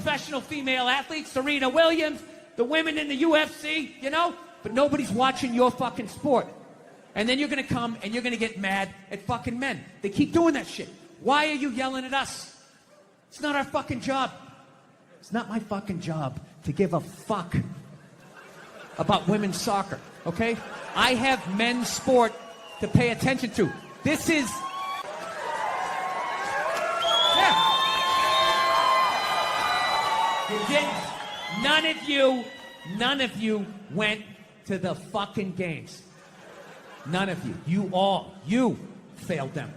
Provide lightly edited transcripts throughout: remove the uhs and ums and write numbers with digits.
professional female athletes, Serena Williams, the women in the UFC, you know? But nobody's watching your fucking sport. And then you're going to come and you're going to get mad at fucking men. They keep doing that shit. Why are you yelling at us? It's not our fucking job. It's not my fucking job to give a fuck about women's soccer, okay? I have men's sport to pay attention to. This is... Yeah. You didn't. None of you went to the fucking games. None of you. You failed them.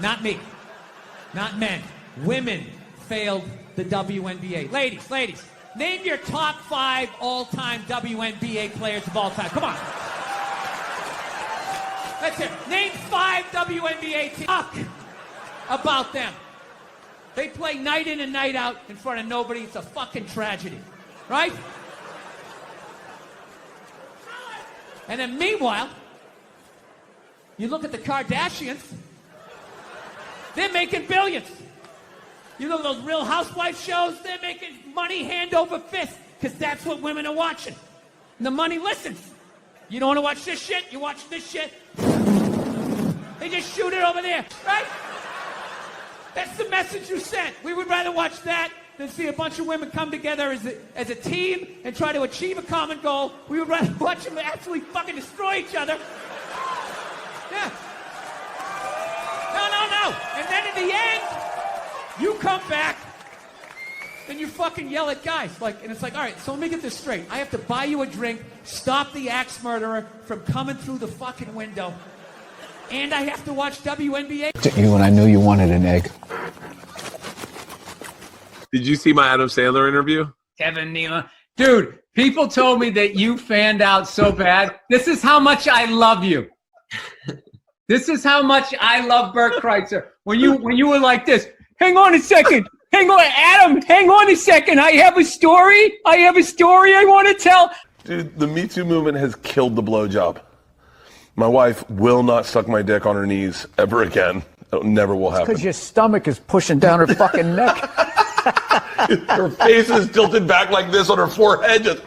Not me. Not men. Women failed the WNBA. Ladies, name your top 5 all-time WNBA players of all time. Come on. That's it. Name 5 WNBA teams. Talk about them. They play night in and night out in front of nobody. It's a fucking tragedy. Right? And then meanwhile, you look at the Kardashians, they're making billions. You know those Real Housewives shows, they're making money hand over fist, because that's what women are watching. And the money listens. You don't want to watch this shit, you watch this shit. They just shoot it over there, right? That's the message you sent. We would rather watch that than see a bunch of women come together as a team and try to achieve a common goal. We would rather watch them actually fucking destroy each other. Yeah. No. And then in the end, you come back and you fucking yell at guys. And it's like, all right, so let me get this straight. I have to buy you a drink, stop the axe murderer from coming through the fucking window, and I have to watch WNBA. To you, and I knew you wanted an egg. Did you see my Adam Sandler interview? Kevin Nealon. Dude, people told me that you fanned out so bad. This is how much I love you. This is how much I love Bert Kreitzer. When you were like this, hang on a second. Hang on, Adam, hang on a second. I have a story I want to tell. Dude, the Me Too movement has killed the blowjob. My wife will not suck my dick on her knees ever again. It never will happen. Because your stomach is pushing down her fucking neck. Her face is tilted back like this on her forehead, just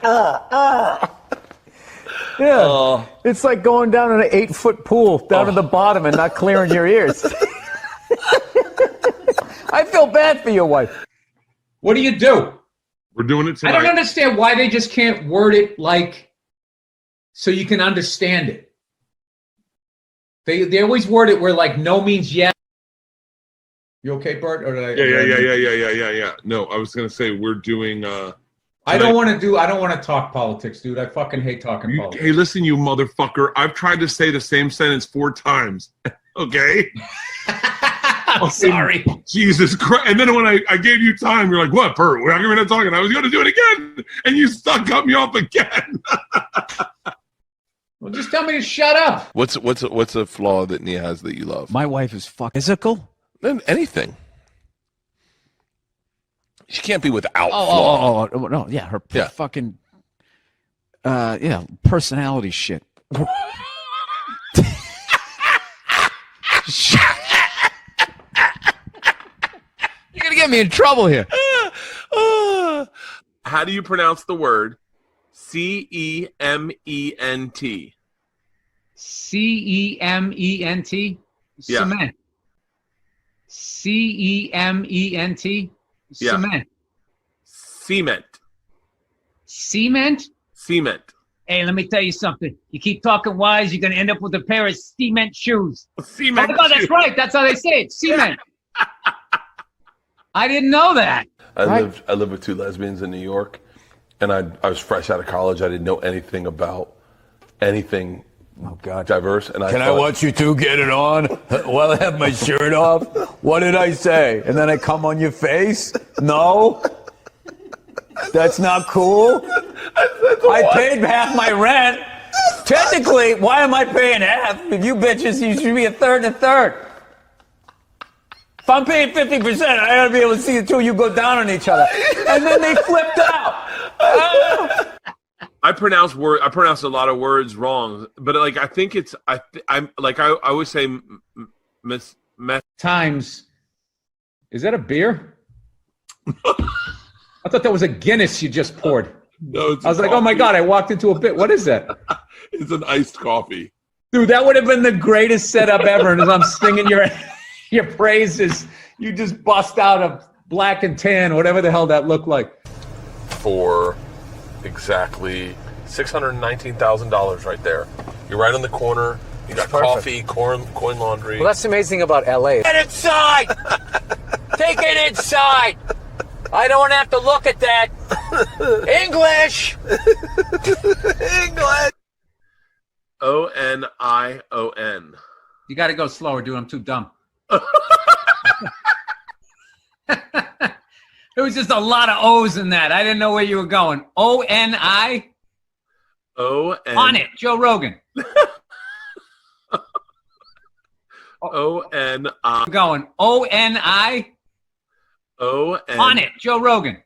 Yeah, it's like going down in an 8-foot pool down to the bottom and not clearing your ears. I feel bad for your wife. What do you do? We're doing it tonight. I don't understand why they just can't word it like so you can understand it. They always word it where like no means yes. You okay, Bert? Or did I? Yeah. No, I was gonna say we're doing. I don't want to talk politics, dude. I fucking hate talking politics. Hey, listen, you motherfucker! I've tried to say the same sentence 4 times. Okay. I'm sorry. Jesus Christ! And then when I gave you time, you're like, "What, Bert? We're not talking." I was going to do it again, and you cut me off again. Well, just tell me to shut up. What's a flaw that Nia has that you love? My wife is physical. Anything. She can't be without flaw. Oh, no, yeah, her fucking, personality shit. You're gonna get me in trouble here. How do you pronounce the word cement? cement. Yeah. Cement. cement. Yeah. Cement. Cement. Cement? Hey, let me tell you something. You keep talking wise, you're going to end up with a pair of cement shoes. Cement. Oh, that's right. That's how they say it. Cement. I didn't know that. I lived with 2 lesbians in New York, and I was fresh out of college. I didn't know anything about anything diverse. And I watch you 2 get it on while I have my shirt off? What did I say? And then I come on your face? No? That's not cool? I paid half my rent. Technically, why am I paying half? If you bitches, you should be a third and a third. If I'm paying 50%, I gotta be able to see the 2 of you go down on each other. And then they flipped out. I pronounce a lot of words wrong, but like I think it's I always say times. Is that a beer? thought that was a Guinness you just poured. No, it's I was like, oh my God, I walked into a bit. What is that? It's an iced coffee. Dude, that would have been the greatest setup ever. And as I'm singing your praises, you just bust out a black and tan, whatever the hell that looked like. For exactly $619,000 right there. You're right on the corner. You got coffee, coin laundry. Well, that's the amazing about LA. Get inside! Take it inside! I don't have to look at that. English! English! ONION. You got to go slower, dude. I'm too dumb. There was just a lot of O's in that. I didn't know where you were going. O-N-I? O-N. On it, Joe Rogan. O-N-I. I'm going O-N-I? O-N. On it, Joe Rogan.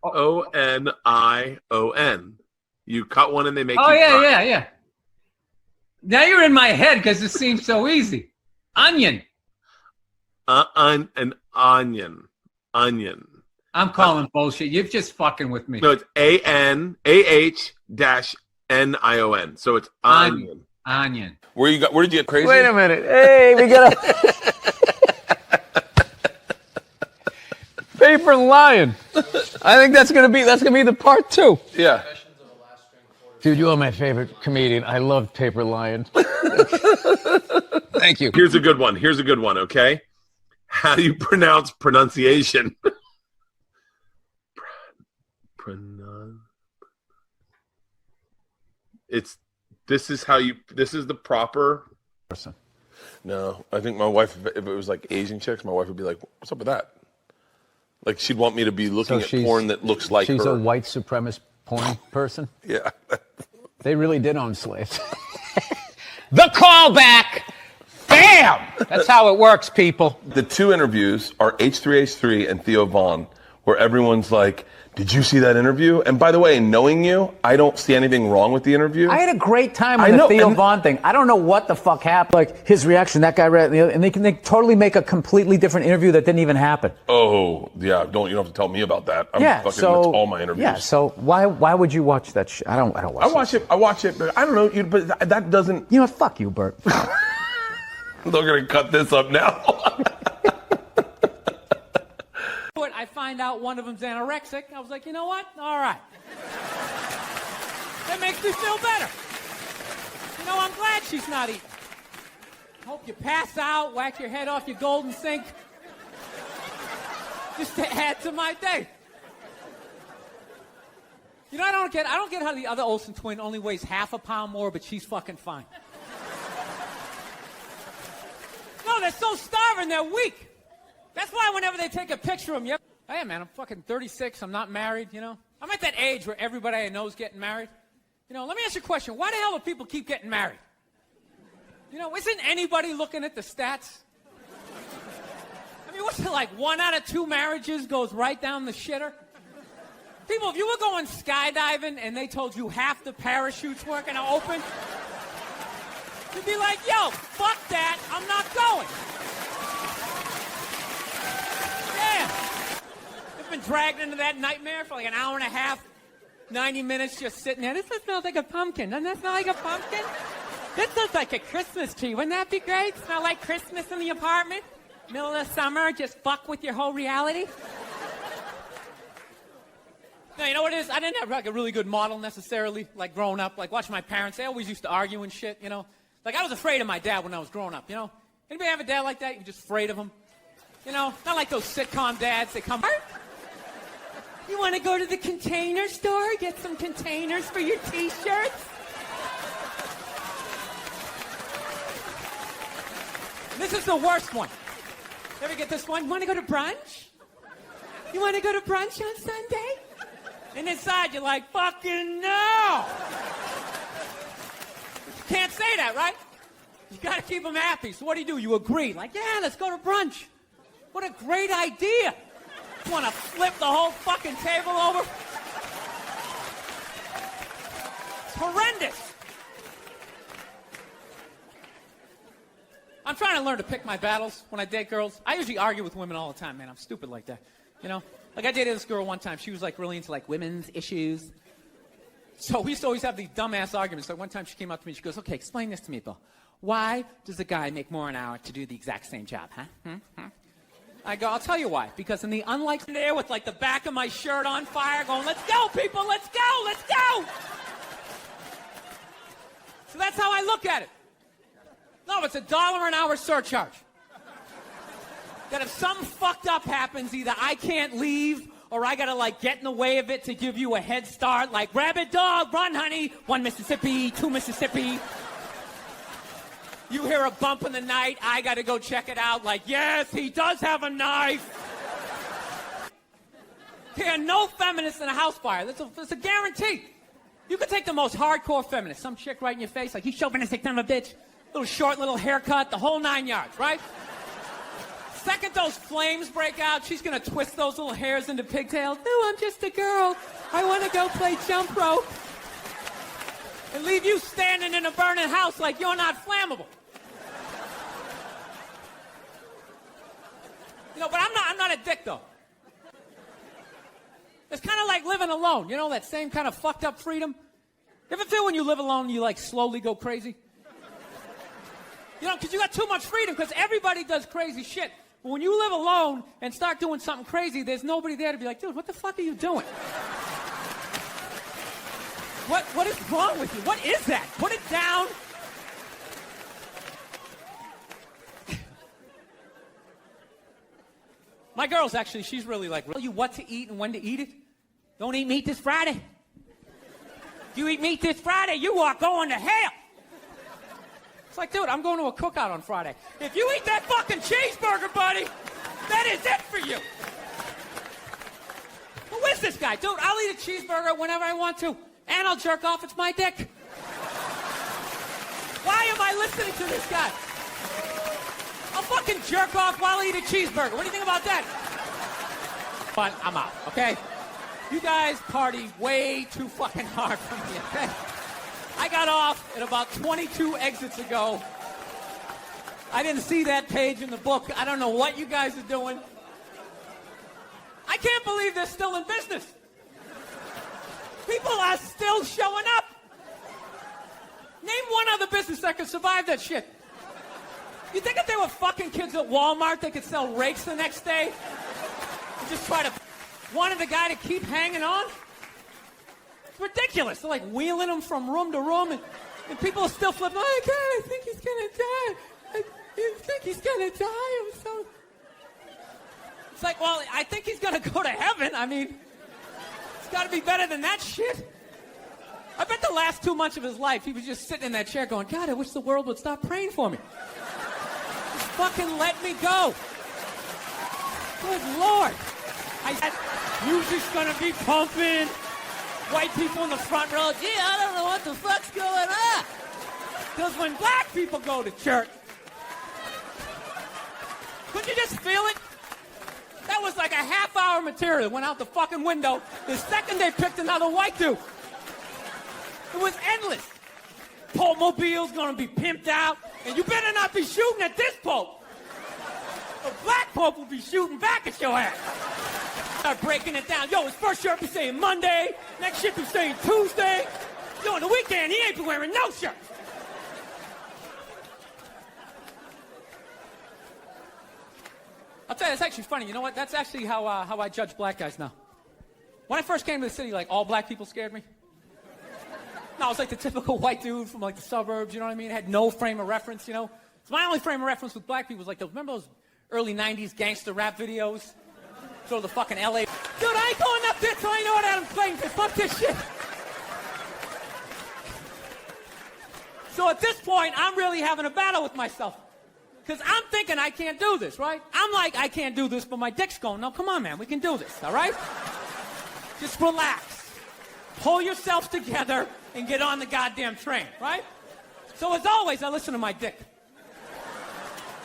O-N-I-O-N. You cut one and they make Oh, you cry. yeah. Now you're in my head because it seems so easy. Onion. An onion. Onion. I'm calling bullshit. You're just fucking with me. No, it's A-N-A-H-N-I-O-N. So it's onion. Onion. Where did you get crazy? Wait a minute. Hey, we got a paper lion. I think that's gonna be the part 2. Yeah. Dude, you are my favorite comedian. I love Paper Lion. Thank you. Here's a good one, okay? How do you pronounce pronunciation? This is the proper Person. No, I think my wife, if it was like Asian chicks, my wife would be like, what's up with that? Like, she'd want me to be looking at porn that looks like she's her. a white supremacist porn person? Yeah. They really did own slaves. The callback! Bam! That's how it works, people. The 2 interviews are H3H3 and Theo Vaughn, where everyone's like, did you see that interview? And by the way, knowing you, I don't see anything wrong with the interview. I had a great time I on the know, Theo and- Vaughn thing. I don't know what the fuck happened. Like, his reaction, that guy read, and they totally make a completely different interview that didn't even happen. Oh, yeah, you don't have to tell me about that. That's all my interviews. Yeah, so why would you watch that shit? I don't watch it. I watch it, but I don't know, but that doesn't... You know what? Fuck you, Bert. They're going to cut this up now. I find out one of them's anorexic. I was like, you know what? All right. That makes me feel better. You know, I'm glad she's not eating. Hope you pass out, whack your head off your golden sink. Just to add to my day. You know, I don't get how the other Olsen twin only weighs half a pound more, but she's fucking fine. No, they're so starving, they're weak. That's why whenever they take a picture of them, hey, man, I'm fucking 36. I'm not married, you know. I'm at that age where everybody I know is getting married. You know, let me ask you a question. Why the hell do people keep getting married? You know, isn't anybody looking at the stats? I mean, what's it like? 1 out of 2 marriages goes right down the shitter? People, if you were going skydiving and they told you half the parachutes weren't going to open, you'd be like, yo, fuck that. I'm not going. Damn. I've been dragged into that nightmare for like an hour and a half, 90 minutes just sitting there. This smells like a pumpkin. Doesn't that smell like a pumpkin? This looks like a Christmas tree. Wouldn't that be great? Smell like Christmas in the apartment? Middle of the summer, just fuck with your whole reality? No, you know what it is? I didn't have like a really good model necessarily, like growing up. Like watching my parents, they always used to argue and shit, you know? Like I was afraid of my dad when I was growing up, you know? Anybody have a dad like that? You're just afraid of him? You know, not like those sitcom dads. They come, you want to go to the container store, get some containers for your T-shirts? This is the worst one. You ever get this one? You want to go to brunch? You want to go to brunch on Sunday? And inside you're like, fucking no! You can't say that, right? You got to keep them happy. So what do? You agree. Like, yeah, let's go to brunch. What a great idea. You want to flip the whole fucking table over? It's horrendous. I'm trying to learn to pick my battles when I date girls. I usually argue with women all the time, man. I'm stupid like that. You know? Like I dated this girl one time. She was like really into like women's issues. So we used to always have these dumbass arguments. Like one time she came up to me, she goes, okay, explain this to me, Bill. Why does a guy make more an hour to do the exact same job, huh? I go, I'll tell you why. Because in the unlikely there with like the back of my shirt on fire going, let's go, people, let's go, let's go. So that's how I look at it. No, it's $1 an hour surcharge. That if something fucked up happens, either I can't leave or I gotta like get in the way of it to give you a head start, like rabbit dog, run honey, 1 Mississippi, 2 Mississippi. You hear a bump in the night, I gotta go check it out, like yes, he does have a knife. There are no feminists in a house fire, that's a guarantee. You could take the most hardcore feminist, some chick right in your face, like, you chauvinistic son of a bitch. Little short, little haircut, the whole 9 yards, right? Second those flames break out, she's gonna twist those little hairs into pigtails. No, I'm just a girl. I wanna go play jump rope. And leave you standing in a burning house like you're not flammable. You know, but I'm not a dick though. It's kind of like living alone, you know, that same kind of fucked up freedom. You ever feel when you live alone you like slowly go crazy? You know, because you got too much freedom, because everybody does crazy shit. But when you live alone and start doing something crazy, there's nobody there to be like, dude, what the fuck are you doing? What is wrong with you? What is that? Put it down. My girl's actually, she's really like, tell you what to eat and when to eat it. Don't eat meat this Friday. If you eat meat this Friday, you are going to hell. It's like, dude, I'm going to a cookout on Friday. If you eat that fucking cheeseburger, buddy, that is it for you. Who is this guy? Dude, I'll eat a cheeseburger whenever I want to, and I'll jerk off. It's my dick. Why am I listening to this guy? I'll fucking jerk off while I eat a cheeseburger. What do you think about that? But I'm out, okay? You guys party way too fucking hard for me, okay? I got off at about 22 exits ago. I didn't see that page in the book. I don't know what you guys are doing. I can't believe they're still in business. People are still showing up. Name one other business that could survive that shit. You think if they were fucking kids at Walmart, they could sell rakes the next day? And just try to wanted the guy to keep hanging on? It's ridiculous. They're like wheeling him from room to room, and people are still flipping. Oh, God, I think he's gonna die. I think he's gonna die. I'm so... It's like, well, I think he's gonna go to heaven. I mean, it's gotta be better than that shit. I bet the last 2 months of his life, he was just sitting in that chair going, God, I wish the world would stop praying for me. Just fucking let me go. Good Lord. Music's gonna be pumping. White people in the front row, gee, I don't know what the fuck's going on. Because when black people go to church, couldn't you just feel it? That was like a half-hour material went out the fucking window the second they picked another white dude. It was endless. Pope-mobile's gonna be pimped out, and you better not be shooting at this Pope. A black Pope will be shooting back at your ass. Start breaking it down. Yo, his first shirt be saying Monday, next shirt be saying Tuesday. Yo, on the weekend, he ain't been wearing no shirt. I'll tell you, it's actually funny. You know what? That's actually how I judge black guys now. When I first came to the city, like, all black people scared me. No, I was like the typical white dude from like the suburbs, you know what I mean? Had no frame of reference, you know? So my only frame of reference with black people was like those, remember those early 90s gangster rap videos? So the fucking LA. Dude, I ain't going up there till I know what Adam's playing for. Fuck this shit. So at this point, I'm really having a battle with myself. Because I'm thinking I can't do this, right? I'm like, I can't do this, but my dick's going, no, come on, man, we can do this, all right? Just relax. Pull yourself together and get on the goddamn train, right? So as always, I listen to my dick.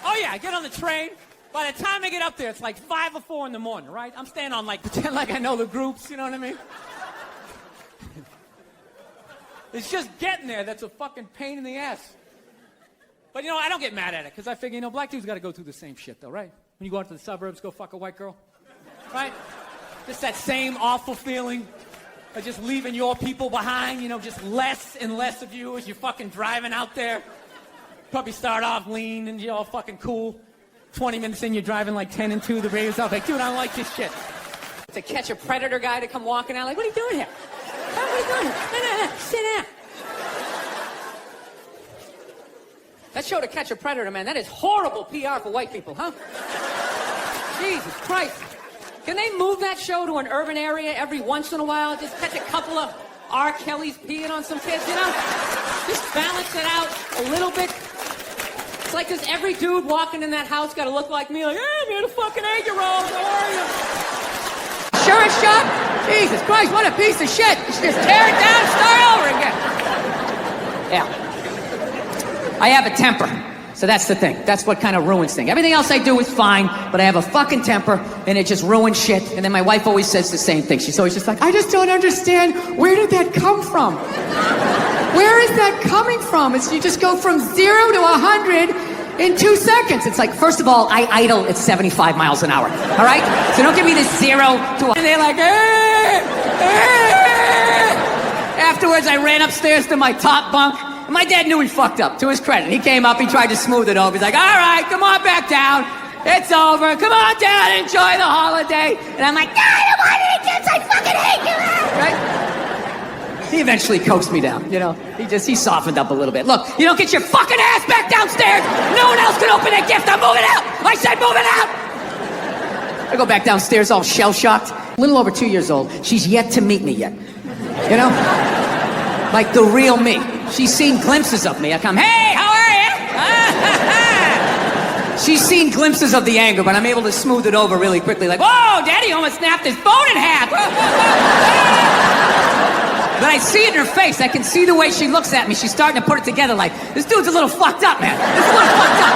Oh yeah, I get on the train. By the time I get up there, it's like 5 or 4 in the morning, right? I'm staying on like, pretend like I know the groups, you know what I mean? It's just getting there that's a fucking pain in the ass. But, you know, I don't get mad at it because I figure, you know, black dudes got to go through the same shit, though, right? When you go out to the suburbs, go fuck a white girl, right? Just that same awful feeling of just leaving your people behind, you know, just less and less of you as you're fucking driving out there. Probably start off lean and you're all fucking cool. 20 minutes in, you're driving like 10 and 2. The radio's off. Like, dude, I don't like this shit. To catch a predator guy to come walking out, like, what are you doing here? What are you doing here? No, sit down. That show To Catch a Predator, man, that is horrible PR for white people, huh? Jesus Christ. Can they move that show to an urban area every once in a while? Just catch a couple of R. Kelly's peeing on some kids, you know? Just balance it out a little bit. It's like, does every dude walking in that house got to look like me? Like, hey, I'm here to fucking 8-year-old. How are you? Sure as shot? Jesus Christ, what a piece of shit. You should just tear it down and start over again. Yeah. I have a temper. So that's the thing. That's what kind of ruins things. Everything else I do is fine, but I have a fucking temper, and it just ruins shit. And then my wife always says the same thing. She's always just like, I just don't understand. Where did that come from? Where is that coming from? It's you just go from 0 to 100 in 2 seconds. It's like, first of all, I idle at 75 miles an hour. All right? So don't give me this 0 to 100. And they're like, Afterwards, I ran upstairs to my top bunk. My dad knew he fucked up, to his credit. He came up, he tried to smooth it over. He's like, all right, come on back down. It's over. Come on down and enjoy the holiday. And I'm like, no, I don't want any kids. I fucking hate you. Right? He eventually coaxed me down, you know. He softened up a little bit. Look, you don't get your fucking ass back downstairs. No one else can open that gift. I'm moving out. I said moving out. I go back downstairs all shell-shocked. A little over 2 years old. She's yet to meet me yet. You know? Like the real me. She's seen glimpses of me. I come, hey, how are you? She's seen glimpses of the anger, but I'm able to smooth it over really quickly. Like, whoa, Daddy almost snapped his phone in half. But I see it in her face. I can see the way she looks at me. She's starting to put it together like, this dude's a little fucked up, man. This is a little fucked up.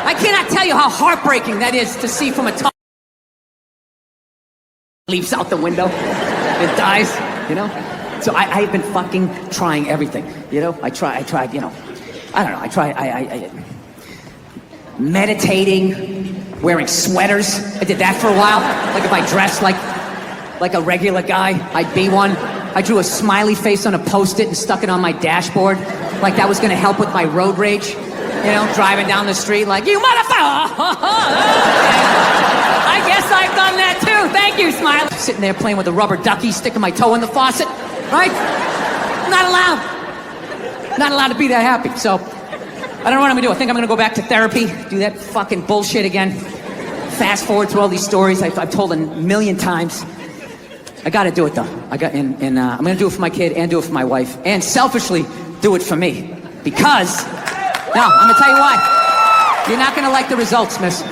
I cannot tell you how heartbreaking that is to see from a top. Leaps out the window. It dies, you know? So I've been fucking trying everything, you know? I tried, you know, I don't know, I meditating, wearing sweaters. I did that for a while. Like if I dressed like a regular guy, I'd be one. I drew a smiley face on a Post-it and stuck it on my dashboard. Like that was gonna help with my road rage. You know, driving down the street like, you motherfucker! I guess I've done that too. Thank you, Smiley. Sitting there playing with a rubber ducky, sticking my toe in the faucet. Right? Not allowed. Not allowed to be that happy. So, I don't know what I'm gonna do. I think I'm gonna go back to therapy, do that fucking bullshit again. Fast forward through all these stories I've told a million times. I gotta do it though. I'm gonna do it for my kid and do it for my wife. And selfishly, do it for me. Because, now, I'm gonna tell you why. You're not gonna like the results, miss.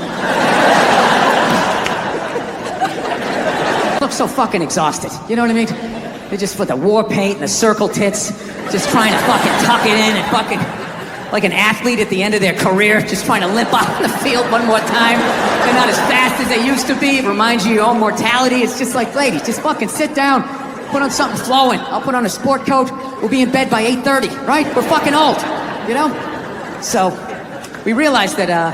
I look so fucking exhausted. You know what I mean? They just put the war paint and the circle tits, just trying to fucking tuck it in and fucking like an athlete at the end of their career, just trying to limp out the field one more time. They're not as fast as they used to be. It reminds you of your own mortality. It's just like, ladies, just fucking sit down, put on something flowing. I'll put on a sport coat. We'll be in bed by 8:30, right? We're fucking old, you know? So we realized that, I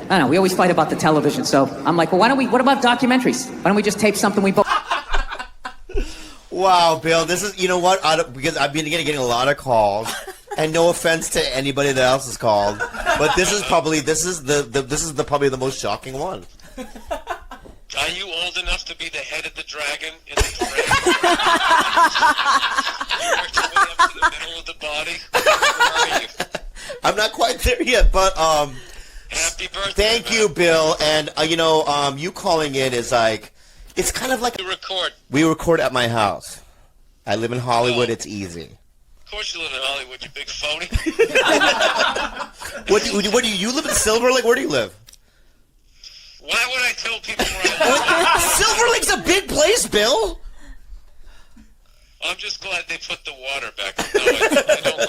don't know, we always fight about the television. So I'm like, well, what about documentaries? Why don't we just tape something we both... Wow, Bill, this is, you know what, because I've been getting a lot of calls, and no offense to anybody that else has called, but this is probably the most shocking one. Are you old enough to be the head of the dragon in the parade? You worked your way up to the middle of the body? Where are you? I'm not quite there yet, but Happy birthday, thank you, Bill, and you calling in is like, it's kind of like You record. we record at my house. I live in Hollywood. It's easy. Of course you live in Hollywood, you big phony. What do you live in Silver Lake? Where do you live? Why would I tell people where I live? Silver Lake's a big place, Bill. I'm just glad they put the water back. No,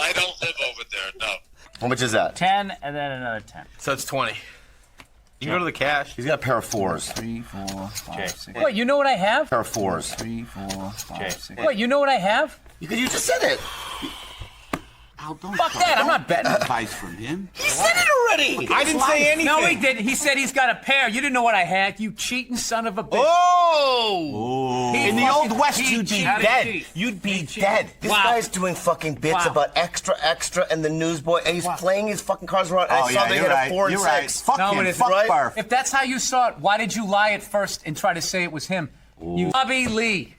I don't live over there, no. How much is that? 10 and then another 10. So it's 20. You can go to the cash. He's got a pair of fours. 3, 4, 5, 6. What, you know what I have? Pair of fours. 3, 4, 5, 6. What, you know what I have? Because you just said it. don't Fuck that, I'm not betting. advice from him. He said it already. I didn't say anything. No, he didn't. He said he's got a pair. You didn't know what I had. You cheating son of a bitch. Oh! He In the fucking- old West, he you'd be cheated. dead. You'd be dead. This Wow. guy's doing fucking bits Wow. about extra and the newsboy, and he's playing his fucking cards around. Oh, I saw yeah, they you're hit right. a 4 and You're 6. right. Fuck No, him. it is- Fuck right? Barf. If that's how you saw it, why did you lie at first and try to say it was him? You Bobby Lee.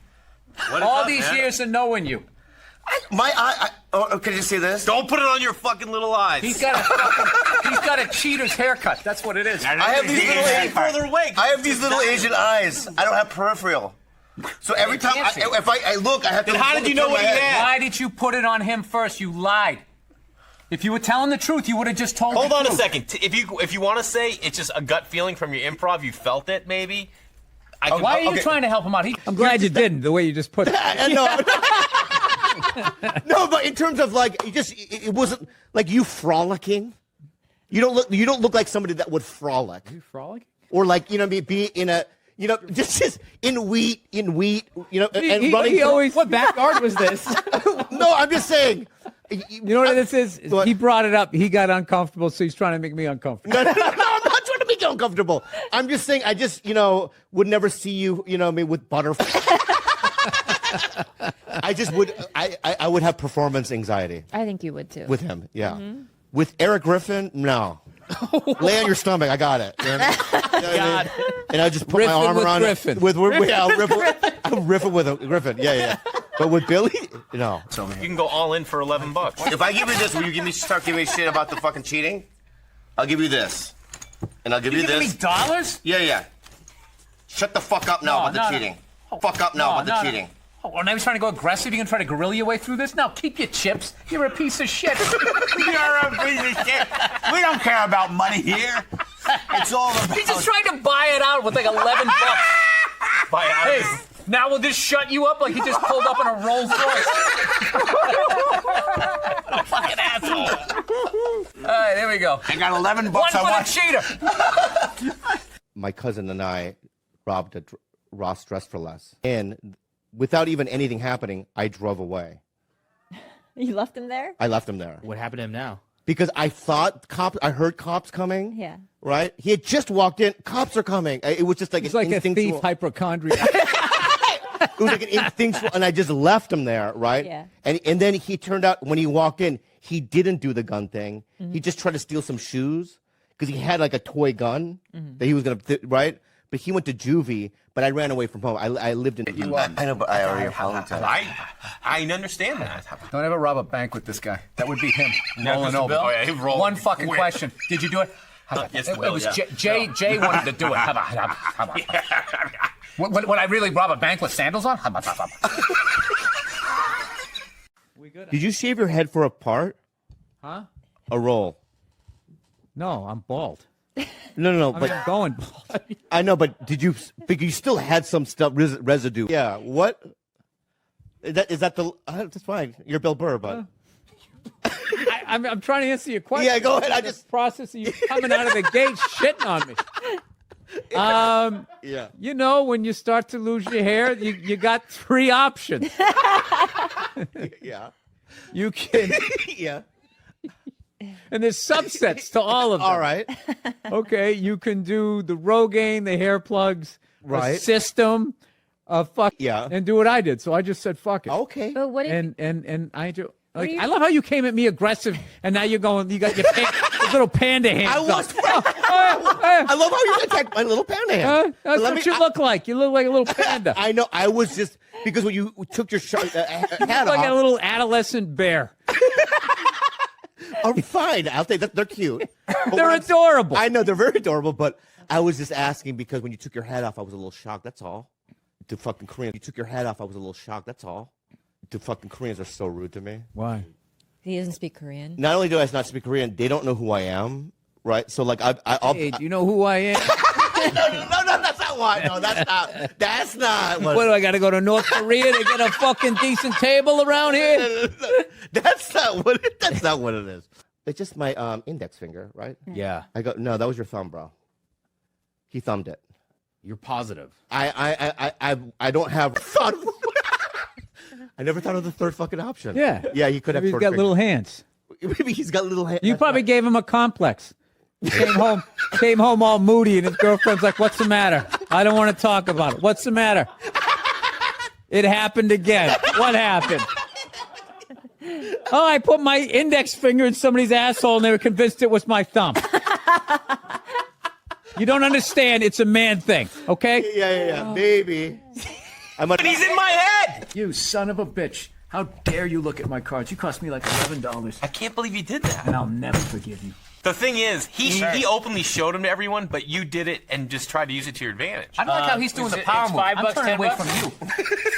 What is All up, these man? years of knowing you. My eye. Can you see this? Don't put it on your fucking little eyes. He's got a cheater's haircut. That's what it is. I have these little further away. I have these little Asian eyes. I don't have peripheral. So every time can't see. if I look, I have to. Then how did you know turn what my he head. had? Why did you put it on him first? You lied. If you were telling the truth, you would have just told Hold the on a truth. second. If you want to say it's just a gut feeling from your improv, you felt it maybe. Why are you trying to help him out? I'm glad you didn't, the way you just put it. No, but in terms of like, it wasn't like you frolicking. You don't look like somebody that would frolic. You frolic? Or like, be in a, just in wheat, and running. He always, what backyard was this? No, I'm just saying. You know what this is? He brought it up. He got uncomfortable, so he's trying to make me uncomfortable. No, I'm not trying to make you uncomfortable. I'm just saying, I just, would never see you, with butterflies. I just would, I would have performance anxiety I think you would too. with him. Yeah. With Eric Griffin, no. Lay on your stomach. I got it. You know what I mean? And I just put my arm around Griffin. it. I'll riff it with a Griffin. Yeah. But with Billy, no. You can go all in for $11. If I give you this, will you start giving me shit about the fucking cheating? I'll give you this, and I'll give you giving this. me dollars? Yeah. Shut the fuck up now about the cheating. Fuck up now about the cheating. Oh, well, now he's trying to go aggressive. You're going to try to guerrilla your way through this? Now, keep your chips. You're a piece of shit. You're a piece of shit. We don't care about money here. It's all about. He's just trying to buy it out with like $11. Hey, now we'll just shut you up like he just pulled up in a Rolls Royce. Fucking asshole. All right, there we go. I got $11. One for I the want. cheater. My cousin and I robbed a Ross Dress for Less. And without even anything happening, I drove away. You left him there? I left him there. What happened to him now? Because I thought I heard cops coming. Yeah. Right? He had just walked in. Cops are coming. It was just like He's an like a thief instinctual. hypochondriac. It was like an instinctual, and I just left him there, right? Yeah. And then he turned out when he walked in, he didn't do the gun thing. He just tried to steal some shoes because he had like a toy gun that he was gonna right. But he went to juvie. But I ran away from home. I lived in. I know, but I already apologized. I understand that. Don't ever rob a bank with this guy. That would be him rolling Mr. over. Bill? Oh, yeah, he'd roll One fucking quick. question. Did you do it? Yes, It Bill, was yeah. Jay wanted to do it. How about? Would I really rob a bank with sandals on? Did you shave your head for a part? Huh? A roll? No, I'm bald. No. I But mean, I'm going bald. I know. But did you? But you still had some stuff residue. Yeah. What? Is that the? That's fine. You're Bill Burr, but. I'm trying to answer your question. Yeah, go ahead. I The just process of you coming out of the gate shitting on me. Yeah. You know, when you start to lose your hair, you got three options. Yeah. You can, Yeah. and there's subsets to all of them. All right. Okay, you can do the Rogaine, the hair plugs, a Right. system, fuck, Yeah. and do what I did. So I just said fuck it. Okay. But what if And I do. Like, do you- I love how you came at me aggressive, and now you're going. You got your little panda hands. I was. up. I love how you attacked my little panda hand. That's Let what me- you look like. You look like a little panda. I know. I was just because when you took your hat like a off. little adolescent bear. Oh, fine. I'll take that. They're cute. But They're what I'm- adorable. I know they're very adorable, but I was just asking because when you took your hat off, I was a little shocked. That's all. The fucking Koreans. You took your hat off, I was a little shocked. That's all. The fucking Koreans are so rude to me. Why? he doesn't speak Korean? Not only do I not speak Korean, they don't know who I am. Right. So like I'll. Hey, do you know who I am? No, that's not why. No, that's not. That's not. What do I got to go to North Korea to get a fucking decent table around here? That's not what. That's not what it is. It's just my index finger, right? Yeah. I go. No, that was your thumb, bro. He thumbed it. You're positive. I don't have thought. I never thought of the third fucking option. Yeah. Yeah, you could have. He's short got fingers. little hands. Maybe he's got little hair. You probably gave him a complex. He came home all moody, and his girlfriend's like, "What's the matter? I don't want to talk about it. What's the matter?" It happened again. What happened? Oh, I put my index finger in somebody's asshole, and they were convinced it was my thumb. You don't understand. It's a man thing, okay? Yeah. Maybe. He's in my head. You son of a bitch. How dare you look at my cards? You cost me like $11. I can't believe you did that. And I'll never forgive you. The thing is, he openly showed him to everyone, but you did it and just tried to use it to your advantage. I don't like how he's doing the power move. I'm turning away from you.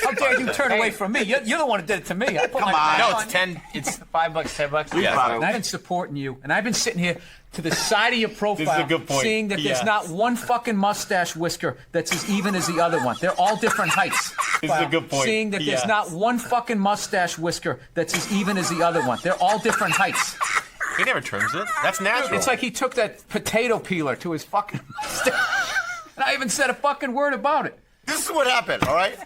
How dare you turn away from me? You're the one who did it to me. I put my No, it's 10. It's $5, $10. Yeah. And I've been supporting you, and I've been sitting here to the side of your profile, This is a good point. seeing that there's Yes. not one fucking mustache whisker that's as even as the other one. They're all different heights. This is a good point. Seeing that there's Yes. not one fucking mustache whisker that's as even as the other one. They're all different heights. He never trims it. That's natural. It's like he took that potato peeler to his fucking mustache. And I even said a fucking word about it. This is what happened, all right?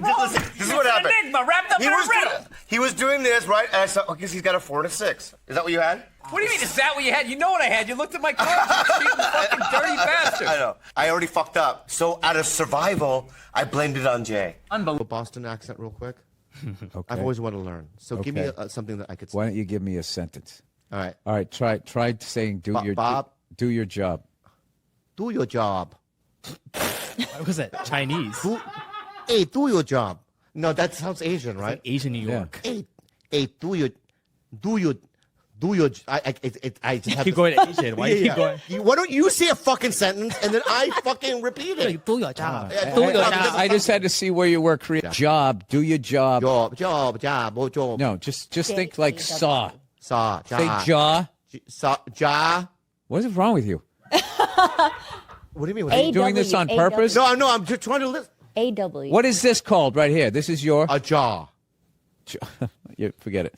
Listen, this is what happened. Enigma wrapped up in a riddle. He was doing this, right? And I said, because he's got a 4 and a 6. Is that what you had? What do you mean, is that what you had? You know what I had. You looked at my cards. You cheating fucking dirty bastard. I know. I already fucked up. So out of survival, I blamed it on Jay. Unbelievable. Boston accent real quick. Okay. I've always wanted to learn. So give me Okay. something that I could say. Why don't you give me a sentence? All right. All right, try saying do your Bob. do your job. Do your job. What was that? Chinese? Hey, do your job. No, that sounds Asian, right? Asian New York. Hey, do your. I just have Keep to- going Asian. Why do you keep going? Why don't you say a fucking sentence and then I fucking repeat it? Do your job. I just had to see where you were creating. Job, do your job. Job. No, just think like saw. Saw. Say jaw. Jaw. What is wrong with you? What do you mean? Are you doing this on purpose? No, I'm just trying to listen. AW. What is this called right here? This is your a jaw. You forget it.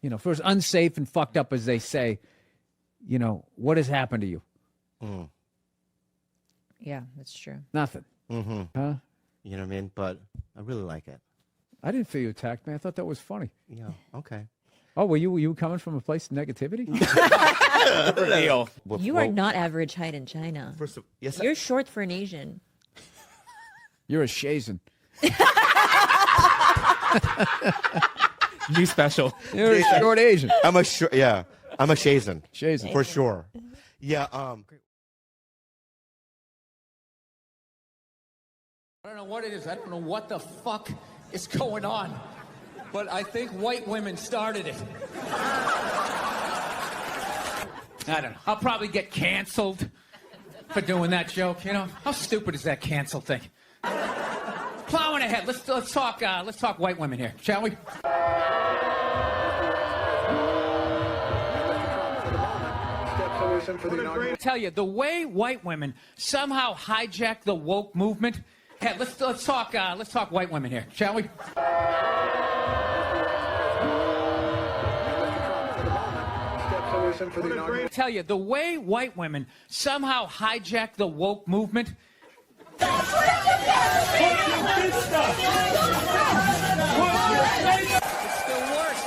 You know, for as unsafe and fucked up as they say, you know, what has happened to you? Yeah, that's true. Nothing. Mm-hmm. Huh? You know what I mean? But I really like it. I didn't feel you attacked me. I thought that was funny. Yeah. Okay. Oh, were you coming from a place of negativity? You are not average height in China. First of, yes, You're short for an Asian. You're a Shazen. You special. You're a short Asian. I'm a Shazen. Shazen. For sure. Yeah. I don't know what it is. I don't know what the fuck is going on. But I think white women started it. I don't know. I'll probably get canceled for doing that joke. You know, how stupid is that cancel thing? Plowing ahead. Let's talk white women here, shall we? I tell you, the way white women somehow hijack the woke movement. Hey, let's talk white women here, shall we? I tell you, the way white women somehow hijack the woke movement. It's the worst.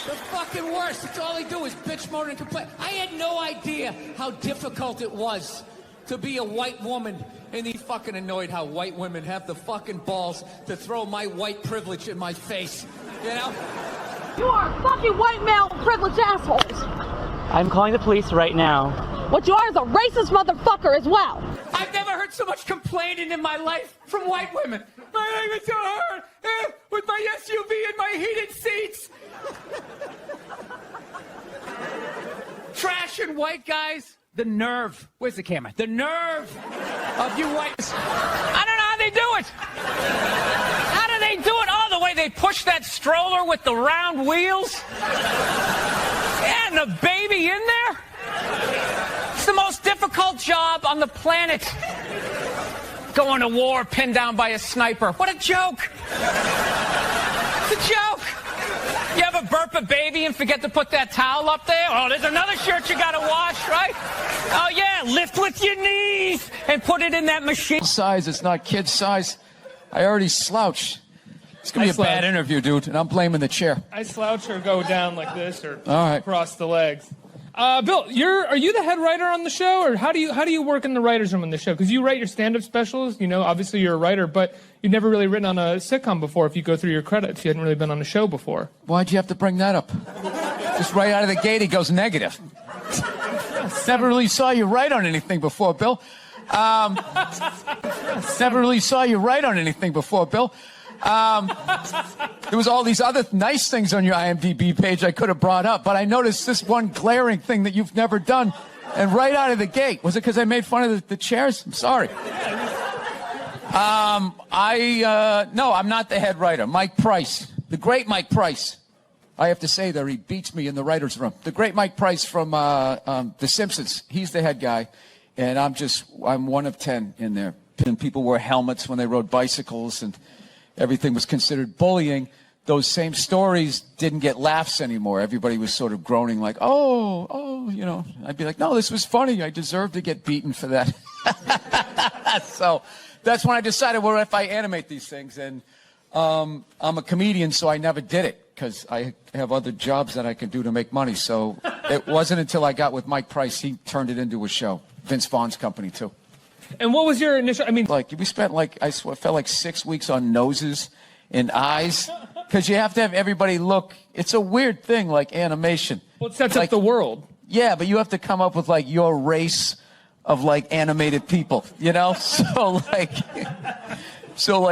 The fucking worst. It's all they do is bitch, moan, and complain. I had no idea how difficult it was to be a white woman, and he fucking annoyed how white women have the fucking balls to throw my white privilege in my face. You know? You are fucking white male privileged assholes. I'm calling the police right now. What you are is a racist motherfucker as well. I've never heard so much complaining in my life from white women. My life is so hard with my SUV and my heated seats. Trash and white guys. The nerve. Where's the camera? The nerve of you whites. I don't know how they do it. How do they do it? Oh, the way they push that stroller with the round wheels. And the baby in there. It's the most difficult job on the planet. Going to war pinned down by a sniper. What a joke. It's a joke. You ever burp a baby and forget to put that towel up there? Oh, there's another shirt you gotta wash, right? Oh yeah, lift with your knees and put it in that machine. Size, it's not kid size. I already slouched. It's going to be a bad interview, dude, and I'm blaming the chair. I slouch or go down like this or All right. across the legs. Bill, are you the head writer on the show, or how do you work in the writers' room on the show? Because you write your stand-up specials, you know, obviously you're a writer, but you've never really written on a sitcom before. If you go through your credits, you hadn't really been on a show before. Why'd you have to bring that up? Just right out of the gate, he goes negative. Never really saw you write on anything before, Bill. Never really saw you write on anything before, Bill. There was all these other nice things on your IMDb page I could have brought up, but I noticed this one glaring thing that you've never done, and right out of the gate. Was it because I made fun of the chairs? I'm sorry. No, I'm not the head writer. Mike Price, the great Mike Price. I have to say that he beats me in the writer's room. The great Mike Price from The Simpsons. He's the head guy, and I'm one of 10 in there. And people wore helmets when they rode bicycles, and everything was considered bullying. Those same stories didn't get laughs anymore. Everybody was sort of groaning like, oh, you know. I'd be like, no, this was funny. I deserve to get beaten for that. So that's when I decided, well, if I animate these things, and I'm a comedian, so I never did it because I have other jobs that I can do to make money. So it wasn't until I got with Mike Price, he turned it into a show. Vince Vaughn's company, too. And what was your initial, like, we spent I felt like 6 weeks on noses and eyes, because you have to have everybody look. It's a weird thing, like animation. Well, it sets up the world. Yeah, but you have to come up with, like, your race of, like, animated people, you know? So, like,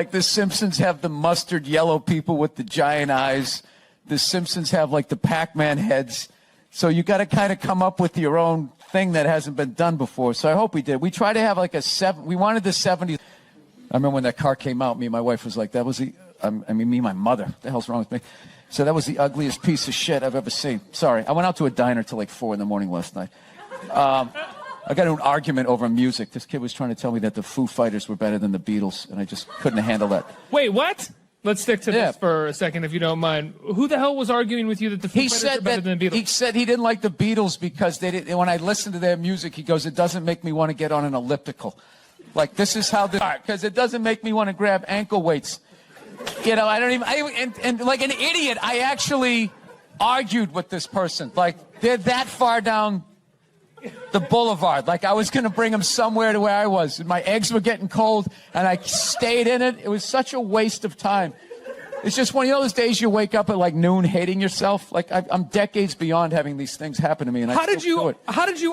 the Simpsons have the mustard yellow people with the giant eyes. The Simpsons have, like, the Pac-Man heads. So you got to kind of come up with your own thing that hasn't been done before. So I hope we did. We tried to have like we wanted the 70s. I remember when that car came out, me and my wife was like, that was me and my mother. What the hell's wrong with me? So that was the ugliest piece of shit I've ever seen. Sorry. I went out to a diner till like 4 a.m. last night. I got into an argument over music. This kid was trying to tell me that the Foo Fighters were better than the Beatles, and I just couldn't handle that. Wait, what? Let's stick to this for a second, if you don't mind. Who the hell was arguing with you that the Foo Fighters are better than the Beatles? He said he didn't like the Beatles because they didn't. When I listened to their music, he goes, it doesn't make me want to get on an elliptical. Like, this is how because it doesn't make me want to grab ankle weights. You know, I don't even, and like an idiot, I actually argued with this person. Like, they're that far down the boulevard. Like, I was going to bring him somewhere to where I was. And my eggs were getting cold, and I stayed in it. It was such a waste of time. It's just one of those days you wake up at like noon hating yourself. Like, I'm decades beyond having these things happen to me, and How did you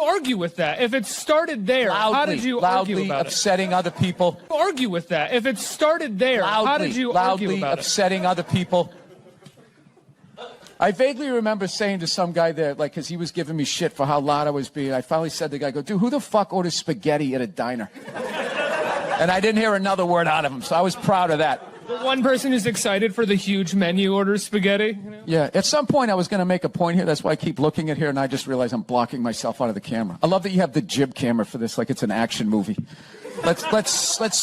argue with that? If it started there, how did you argue about upsetting other people. Argue with that. If it started there, how did you argue about upsetting other people. I vaguely remember saying to some guy there, like, because he was giving me shit for how loud I was being. I finally said to the guy, dude, who the fuck orders spaghetti at a diner? And I didn't hear another word out of him, so I was proud of that. The one person who's excited for the huge menu orders spaghetti. You know? Yeah, at some point I was going to make a point here. That's why I keep looking at here, and I just realized I'm blocking myself out of the camera. I love that you have the jib camera for this, like it's an action movie. Let's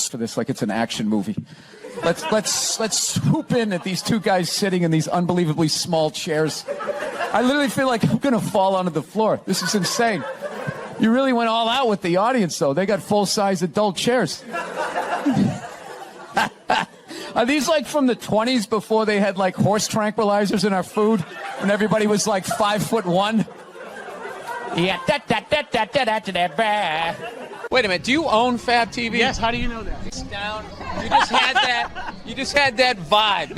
for this, like it's an action movie. Let's swoop in at these two guys sitting in these unbelievably small chairs. I literally feel like I'm going to fall onto the floor. This is insane. You really went all out with the audience, though. They got full-size adult chairs. Are these like from the 20s before they had like horse tranquilizers in our food? When everybody was like 5'1"? Yeah. Wait a minute. Do you own Fab TV? Yes. How do you know that? It's down. You just had that. You just had that vibe.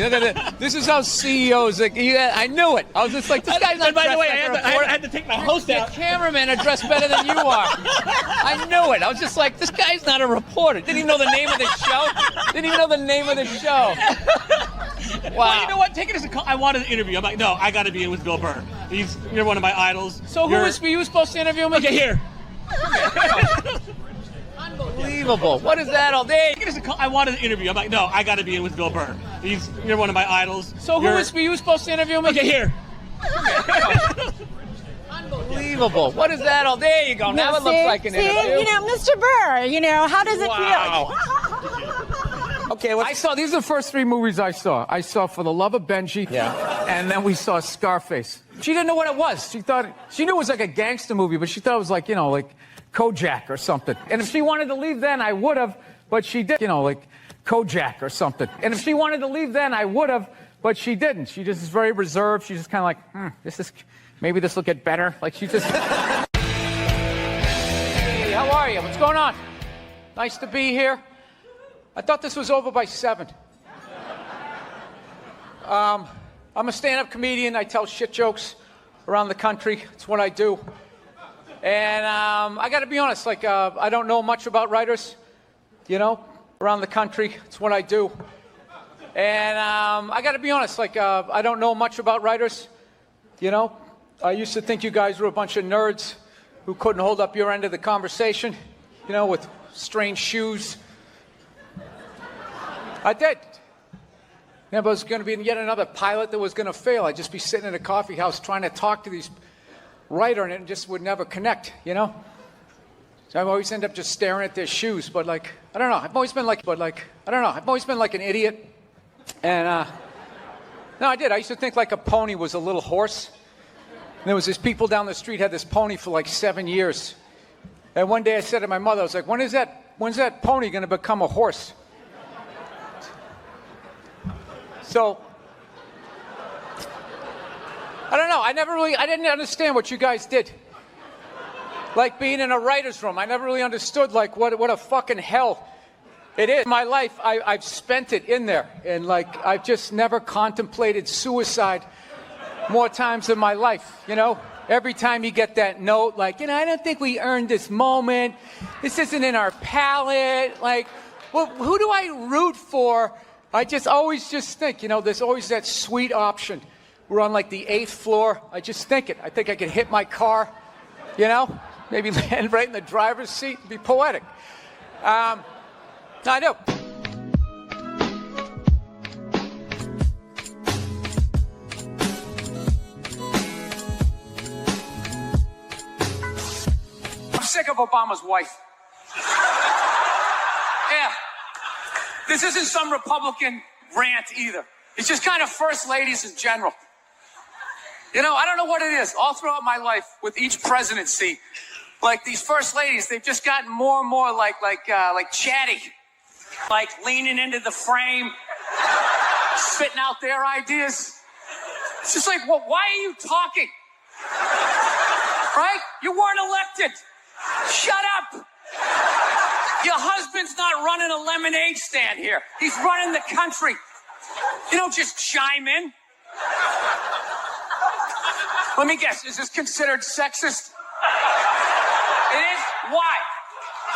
This is how CEOs. Like, I knew it. I was just like, this guy's not. And by the way, dressed I had to take my host out. The cameramen are dressed better than you are. I knew it. I was just like, this guy's not a reporter. Didn't even know the name of the show. Didn't even know the name of the show. Wow. Well, you know what? Take it as a call. I wanted an interview. I'm like, no, I got to be in with Bill Burr. You're one of my idols. So who was you supposed to interview me? Okay, here. Unbelievable. What is that all day? I wanted an interview. I'm like, no, I got to be in with Bill Burr. You're one of my idols. So who was you supposed to interview me? Okay, here. Unbelievable. What is that all day? There you go. Now it looks like an interview. You know, Mr. Burr, how does it feel? Okay, these are the first 3 movies I saw. I saw For the Love of Benji. Yeah. And then we saw Scarface. She didn't know what it was. She knew it was like a gangster movie, but she thought it was like, like Kojak or something. And if she wanted to leave then, I would have, but she did, like Kojak or something. And if she wanted to leave then, I would have, but she didn't. She just is very reserved. She's just kind of like, maybe this will get better. Like she just... Hey, how are you? What's going on? Nice to be here. I thought this was over by 7. I'm a stand-up comedian. I tell shit jokes around the country. It's what I do. And I got to be honest, like, I don't know much about writers, around the country. It's what I do. And I got to be honest, like, I don't know much about writers, I used to think you guys were a bunch of nerds who couldn't hold up your end of the conversation, with strange shoes. I did. Yeah, but it was going to be yet another pilot that was going to fail. I'd just be sitting in a coffee house trying to talk to these writer and it just would never connect, So I always end up just staring at their shoes. But like, I don't know. I've always been like an idiot. And no, I did. I used to think like a pony was a little horse. And there was this people down the street had this pony for like 7 years. And one day I said to my mother, I was like, when's that pony going to become a horse? So, I don't know. I didn't understand what you guys did. Like being in a writer's room. I never really understood like what a fucking hell it is. My life, I've spent it in there. And like, I've just never contemplated suicide more times in my life, Every time you get that note, like, I don't think we earned this moment. This isn't in our palette. Like, well, who do I root for? I always think, there's always that sweet option. We're on like the 8th floor. I just think it. I think I could hit my car, maybe land right in the driver's seat and be poetic. I do. I'm sick of Obama's wife. Yeah. This isn't some Republican rant either. It's just kind of first ladies in general. I don't know what it is. All throughout my life, with each presidency, like these first ladies, they've just gotten more and more like chatty, like leaning into the frame, spitting out their ideas. It's just like, well, why are you talking? Right? You weren't elected. Shut up. Your husband's not running a lemonade stand here. He's running the country. You don't just chime in. Let me guess, is this considered sexist? It is? Why?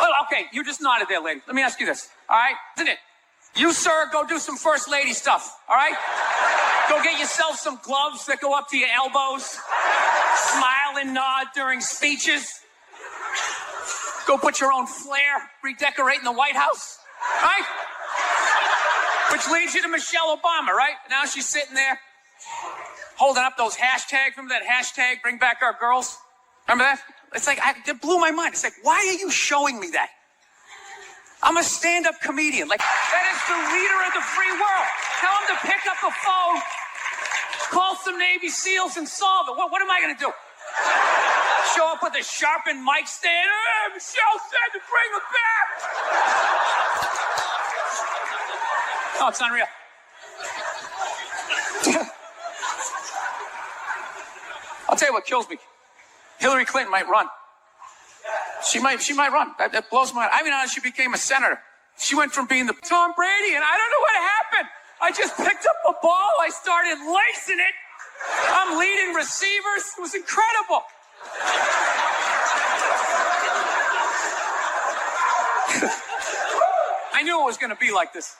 Well, okay, you just nodded there, lady. Let me ask you this, all right? Isn't it? You, sir, go do some first lady stuff, all right? Go get yourself some gloves that go up to your elbows. Smile and nod during speeches. Go put your own flair, redecorating the White House, right? Which leads you to Michelle Obama, right? Now she's sitting there holding up those hashtags. Remember that hashtag, bring back our girls? Remember that? It's like, it blew my mind. It's like, why are you showing me that? I'm a stand-up comedian. Like, that is the leader of the free world. Tell him to pick up the phone, call some Navy SEALs and solve it. What am I going to do? Show up with a sharpened mic stand. Hey, Michelle said to bring it back. Oh, it's unreal. I'll tell you what kills me. Hillary Clinton might run. She might run. That blows my mind. I mean, she became a senator. She went from being the Tom Brady, and I don't know what happened. I just picked up a ball. I started lacing it. I'm leading receivers. It was incredible. I knew it was going to be like this.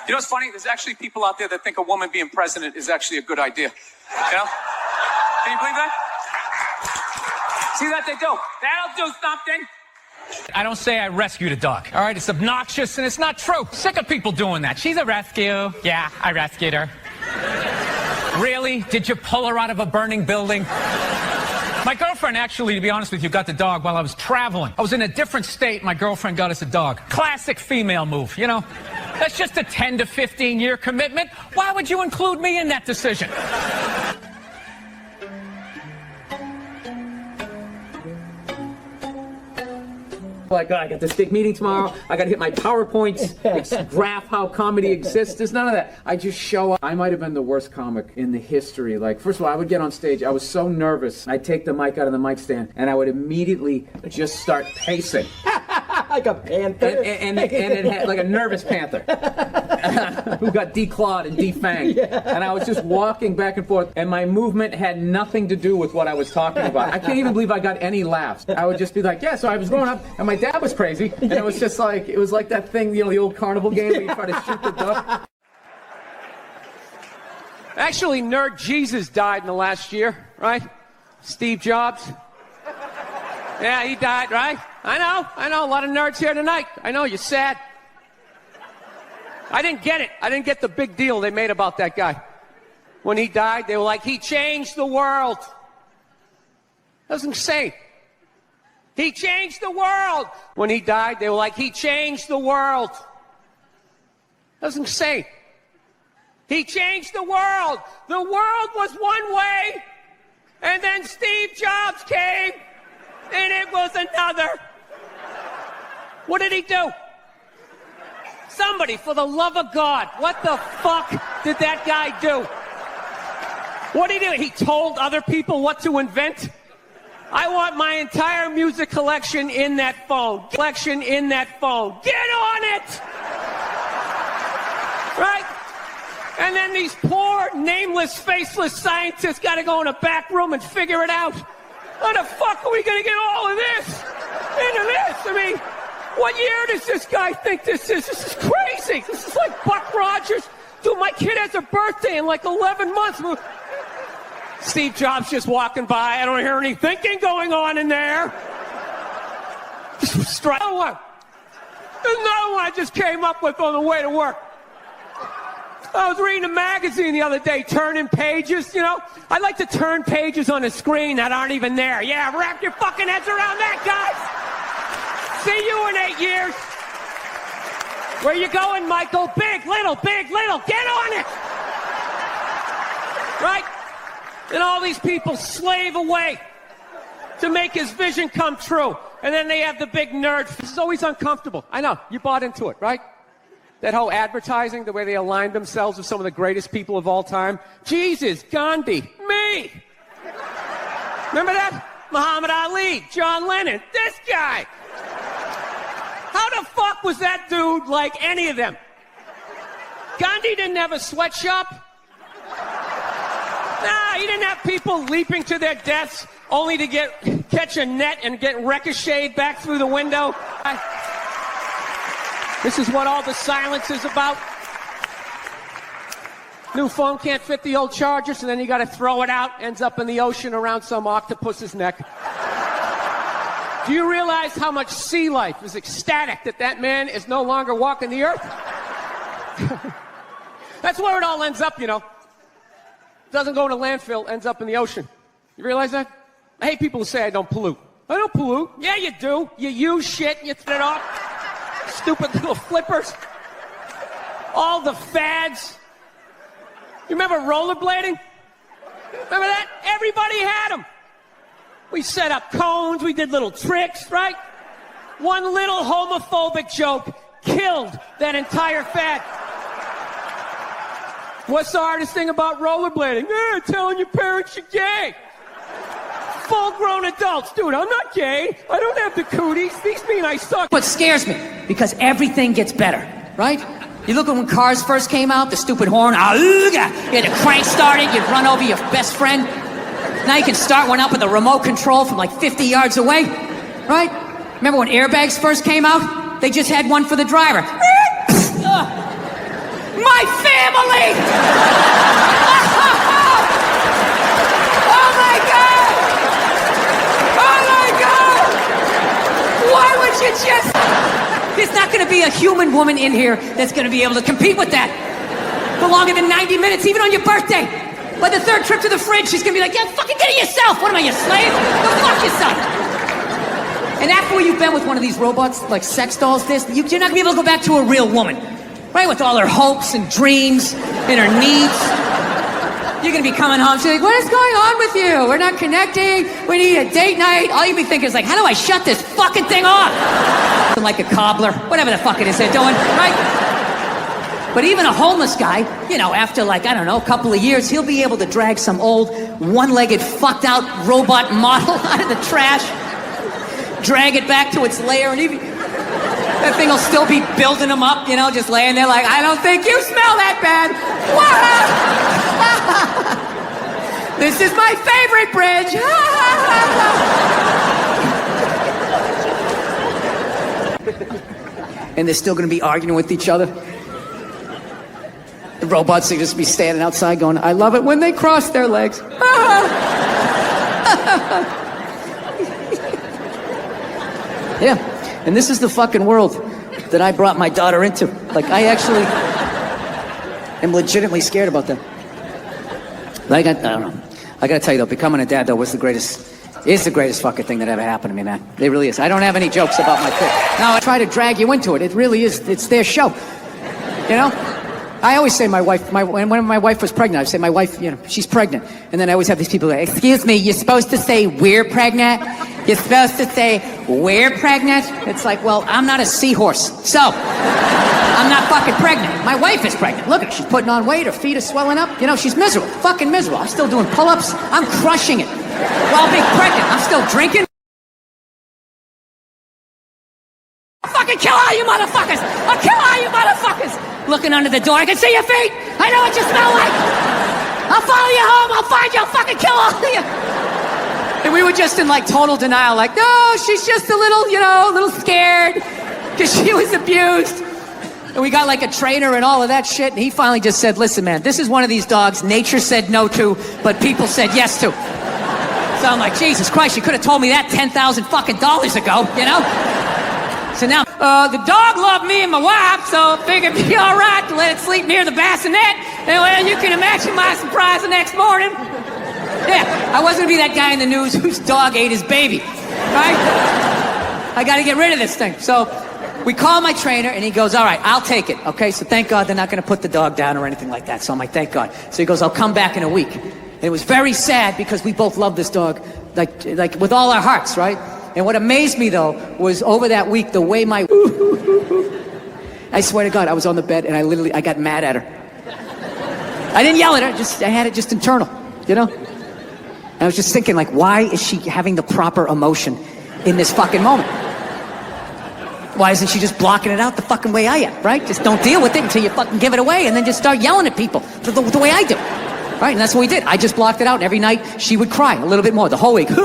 You know what's funny? There's actually people out there that think a woman being president is actually a good idea. Can you believe that? See that? They do. That'll do something. I don't say I rescued a dog. All right, it's obnoxious and it's not true. Sick of people doing that. She's a rescue. Yeah, I rescued her. Really? Did you pull her out of a burning building? My girlfriend actually, to be honest with you, got the dog while I was traveling. I was in a different state. My girlfriend got us a dog. Classic female move, That's just a 10 to 15 year commitment. Why would you include me in that decision? Like, I got this big meeting tomorrow. I got to hit my PowerPoints, graph how comedy exists. There's none of that. I just show up. I might have been the worst comic in the history. Like, first of all, I would get on stage. I was so nervous. I'd take the mic out of the mic stand, and I would immediately just start pacing. Like a panther. And it had like a nervous panther who got declawed and defanged. Yeah. And I was just walking back and forth, and my movement had nothing to do with what I was talking about. I can't even believe I got any laughs. I would just be like, yeah, so I was growing up, and my dad was crazy, and it was just like, it was like that thing, you know, the old carnival game where you try to shoot the duck. Actually, Nerd Jesus died in the last year, right? Steve Jobs. Yeah, he died, right? I know, a lot of nerds here tonight. I know, you're sad. I didn't get it. I didn't get the big deal they made about that guy. When he died, they were like, he changed the world. Doesn't say. He changed the world. When he died, they were like, he changed the world. Doesn't say. He changed the world. The world was one way, and then Steve Jobs came, and it was another. What did he do? Somebody, for the love of God, what the fuck did that guy do? What did he do? He told other people what to invent? I want my entire music collection in that phone. Collection in that phone. Get on it! Right? And then these poor, nameless, faceless scientists got to go in a back room and figure it out. How the fuck are we going to get all of this into this? I mean, what year does this guy think this is? This is crazy. This is like Buck Rogers. Dude, my kid has a birthday in like 11 months. Steve Jobs just walking by. I don't hear any thinking going on in there. Just another one. There's another one I just came up with on the way to work. I was reading a magazine the other day, turning pages, you know. I like to turn pages on a screen that aren't even there. Yeah, wrap your fucking heads around that, guys. See you in 8 years. Where you going, Michael? Big, little, get on it. Right? And all these people slave away to make his vision come true. And then they have the big nerd. This is always uncomfortable. I know, you bought into it, right? That whole advertising, the way they aligned themselves with some of the greatest people of all time. Jesus, Gandhi, me. Remember that? Muhammad Ali, John Lennon, this guy. How the fuck was that dude like any of them? Gandhi didn't have a sweatshop. Nah, he didn't have people leaping to their deaths only to catch a net and get ricocheted back through the window. This is what all the silence is about. New phone can't fit the old charger, so then you got to throw it out. Ends up in the ocean around some octopus's neck. Do you realize how much sea life is ecstatic that that man is no longer walking the earth? That's where it all ends up, you know. Doesn't go in a landfill, ends up in the ocean. You realize that? I hate people who say I don't pollute. I don't pollute. Yeah, you do. You use shit and you throw it off. Stupid little flippers. All the fads. You remember rollerblading? Remember that? Everybody had them. We set up cones, we did little tricks, right? One little homophobic joke killed that entire fad. What's the hardest thing about rollerblading? Telling your parents you're gay. Full-grown adults. Dude, I'm not gay. I don't have the cooties. These mean I suck. What scares me, because everything gets better, right? You look at when cars first came out, the stupid horn, you had to crank start it, you'd run over your best friend. Now you can start one up with a remote control from like 50 yards away, right? Remember when airbags first came out? They just had one for the driver. My family! Oh my God! Oh my God! Why would you just... There's not going to be a human woman in here that's going to be able to compete with that for longer than 90 minutes, even on your birthday. By the third trip to the fridge, she's going to be like, yeah, fucking get it yourself. What am I, your slave? Go fuck yourself. And after you've been with one of these robots, like sex dolls, you're not going to be able to go back to a real woman. Right, with all her hopes and dreams and her needs. You're gonna be coming home. She's like, what is going on with you? We're not connecting. We need a date night. All you'd be thinking is like, how do I shut this fucking thing off? Like a cobbler, whatever the fuck it is they're doing, right? But even a homeless guy, you know, after like, I don't know, a couple of years, he'll be able to drag some old one-legged fucked out robot model out of the trash, drag it back to its lair, and that thing will still be building him up, you know, just laying there like, I don't think you smell that bad. This is my favorite bridge. And they're still gonna be arguing with each other. The robots will just be standing outside going, I love it when they cross their legs. Yeah, and this is the fucking world that I brought my daughter into. Like, I actually am legitimately scared about that. Like, I don't know. I gotta tell you though, becoming a dad though is the greatest fucking thing that ever happened to me, man. It really is. I don't have any jokes about my kid. No, I try to drag you into it. It really is. It's their show. You know? I always say my wife, when my wife was pregnant, I would say my wife, you know, she's pregnant. And then I always have these people like, excuse me, you're supposed to say we're pregnant? You're supposed to say we're pregnant? It's like, well, I'm not a seahorse, so I'm not fucking pregnant. My wife is pregnant. Look at her, she's putting on weight, her feet are swelling up. You know, she's miserable, fucking miserable. I'm still doing pull-ups. I'm crushing it. While being pregnant, I'm still drinking. I'll fucking kill all you motherfuckers! I'll kill all you motherfuckers! Looking under the door, I can see your feet! I know what you smell like! I'll follow you home, I'll find you, I'll fucking kill all of you! And we were just in like total denial, like, no, she's just a little, you know, a little scared, because she was abused. And we got like a trainer and all of that shit, and he finally just said, listen man, this is one of these dogs nature said no to, but people said yes to. So I'm like, Jesus Christ, you could have told me that $10,000 fucking dollars ago, you know? So now, the dog loved me and my wife, so I figured it'd be all right to let it sleep near the bassinet. And well, you can imagine my surprise the next morning. Yeah, I wasn't gonna be that guy in the news whose dog ate his baby, right? I gotta get rid of this thing. So we call my trainer and he goes, all right, I'll take it, okay? So thank God they're not gonna put the dog down or anything like that. So I'm like, thank God. So he goes, I'll come back in a week. And it was very sad because we both love this dog, like with all our hearts, right? And what amazed me though was over that week, the way my I swear to God, I was on the bed and I got mad at her. I didn't yell at her, I had it just internal, you know? And I was just thinking like, why is she having the proper emotion in this fucking moment? Why isn't she just blocking it out the fucking way I am, right? Just don't deal with it until you fucking give it away and then just start yelling at people the way I do. Right, and that's what we did. I just blocked it out, and every night she would cry a little bit more, the whole week. Till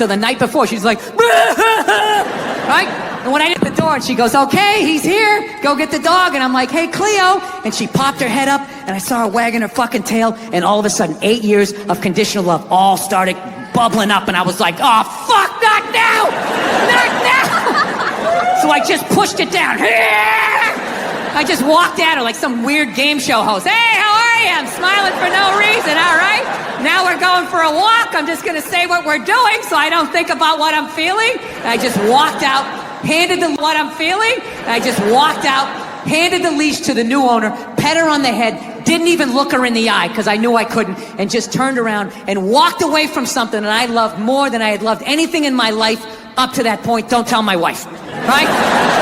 the night before, she's like, right? And when I hit the door, and she goes, okay, he's here, go get the dog. And I'm like, hey, Cleo. And she popped her head up, and I saw her wagging her fucking tail, and all of a sudden, 8 years of conditional love all started bubbling up, and I was like, oh, fuck, not now! Not now! So I just pushed it down. I just walked at her like some weird game show host. Hey, how are you? I'm smiling for no reason, all right? Now we're going for a walk. I'm just going to say what we're doing so I don't think about what I'm feeling. And I just walked out, handed the what I'm feeling, and I just walked out, handed the leash to the new owner, pet her on the head, didn't even look her in the eye because I knew I couldn't, and just turned around and walked away from something that I loved more than I had loved anything in my life up to that point. Don't tell my wife, right?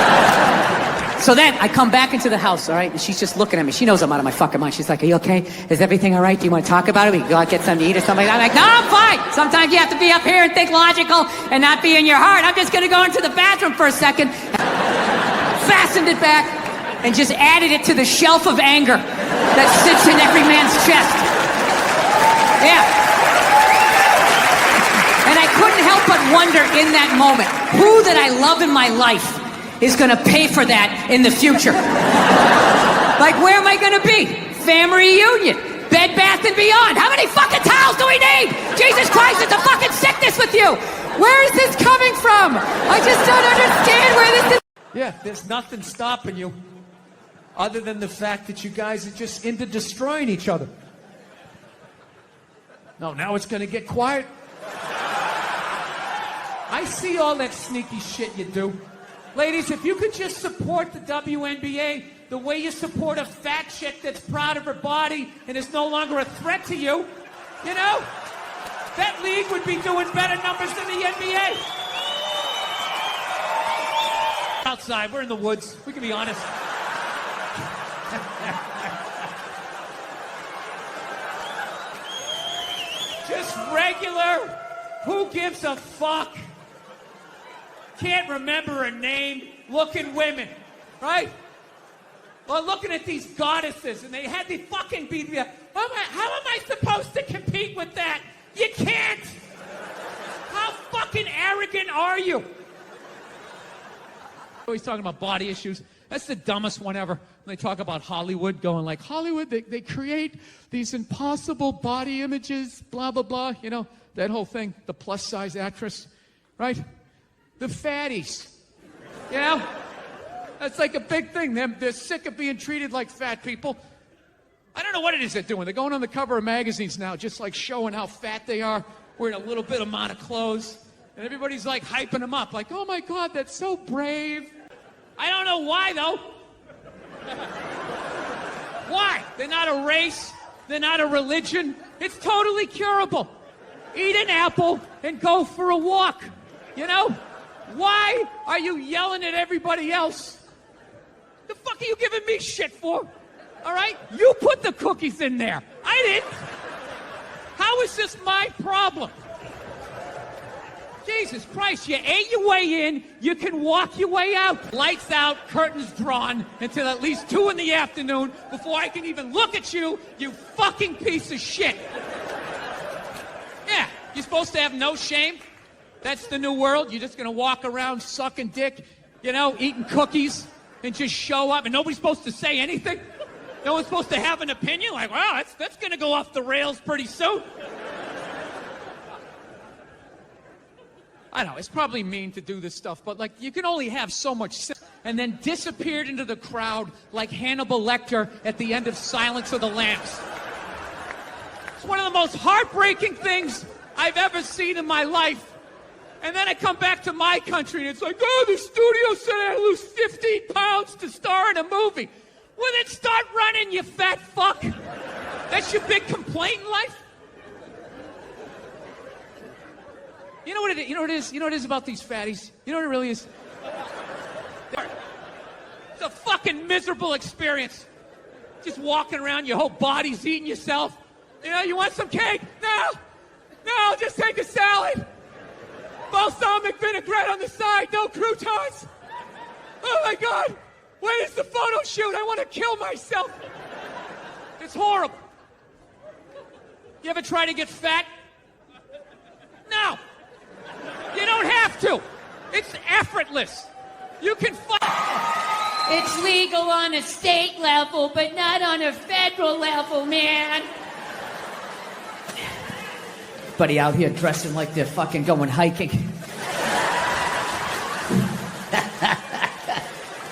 So then I come back into the house, all right, and she's just looking at me. She knows I'm out of my fucking mind. She's like, are you okay? Is everything all right? Do you want to talk about it? We can go out get something to eat or something like that. I'm like, no, I'm fine. Sometimes you have to be up here and think logical and not be in your heart. I'm just going to go into the bathroom for a second, fastened it back, and just added it to the shelf of anger that sits in every man's chest. Yeah. And I couldn't help but wonder in that moment, who that I love in my life is gonna pay for that in the future? Like, where am I gonna be? Family reunion, Bed Bath & Beyond. How many fucking towels do we need? Jesus Christ, it's a fucking sickness with you. Where is this coming from? I just don't understand where this is. Yeah, there's nothing stopping you other than the fact that you guys are just into destroying each other. No, now it's gonna get quiet. I see all that sneaky shit you do. Ladies, if you could just support the WNBA the way you support a fat chick that's proud of her body and is no longer a threat to you, you know, that league would be doing better numbers than the NBA. Outside, we're in the woods. We can be honest. Just regular, who gives a fuck? Can't remember her name, looking women, right? Well, looking at these goddesses, and they had the fucking beat. How am I supposed to compete with that? You can't. How fucking arrogant are you? Always talking about body issues. That's the dumbest one ever. When they talk about Hollywood, going like, Hollywood, they create these impossible body images, blah, blah, blah. You know, that whole thing, the plus-size actress, right? The fatties, you know? That's like a big thing. They're sick of being treated like fat people. I don't know what it is they're doing. They're going on the cover of magazines now, just like showing how fat they are, wearing a little bit amount of clothes. And everybody's like hyping them up, like, oh my God, that's so brave. I don't know why, though. Why? They're not a race. They're not a religion. It's totally curable. Eat an apple and go for a walk. You know? Why are you yelling at everybody else? The fuck are you giving me shit for? All right? You put the cookies in there. I didn't. How is this my problem? Jesus Christ, you ate your way in, you can walk your way out. Lights out, curtains drawn until at least 2 in the afternoon before I can even look at you, you fucking piece of shit. Yeah, you're supposed to have no shame? That's the new world? You're just gonna walk around sucking dick, you know, eating cookies, and just show up, and nobody's supposed to say anything? No one's supposed to have an opinion? Like, wow, that's gonna go off the rails pretty soon. I know, it's probably mean to do this stuff, but like, you can only have so much sense. And then disappeared into the crowd like Hannibal Lecter at the end of Silence of the Lambs. It's one of the most heartbreaking things I've ever seen in my life. And then I come back to my country and it's like, oh, the studio said I lose 15 pounds to star in a movie. Well, then start running, you fat fuck. That's your big complaint in life? You know what it is? You know what it is? You know what it is about these fatties? You know what it really is? It's a fucking miserable experience. Just walking around, your whole body's eating yourself. You know, you want some cake? No, just take a salad. Balsamic vinaigrette on the side, no croutons. Oh my God, when is the photo shoot? I want to kill myself. It's horrible. You ever try to get fat? No. You don't have to. It's effortless. You can It's legal on a state level, but not on a federal level, man. Everybody out here dressing like they're fucking going hiking.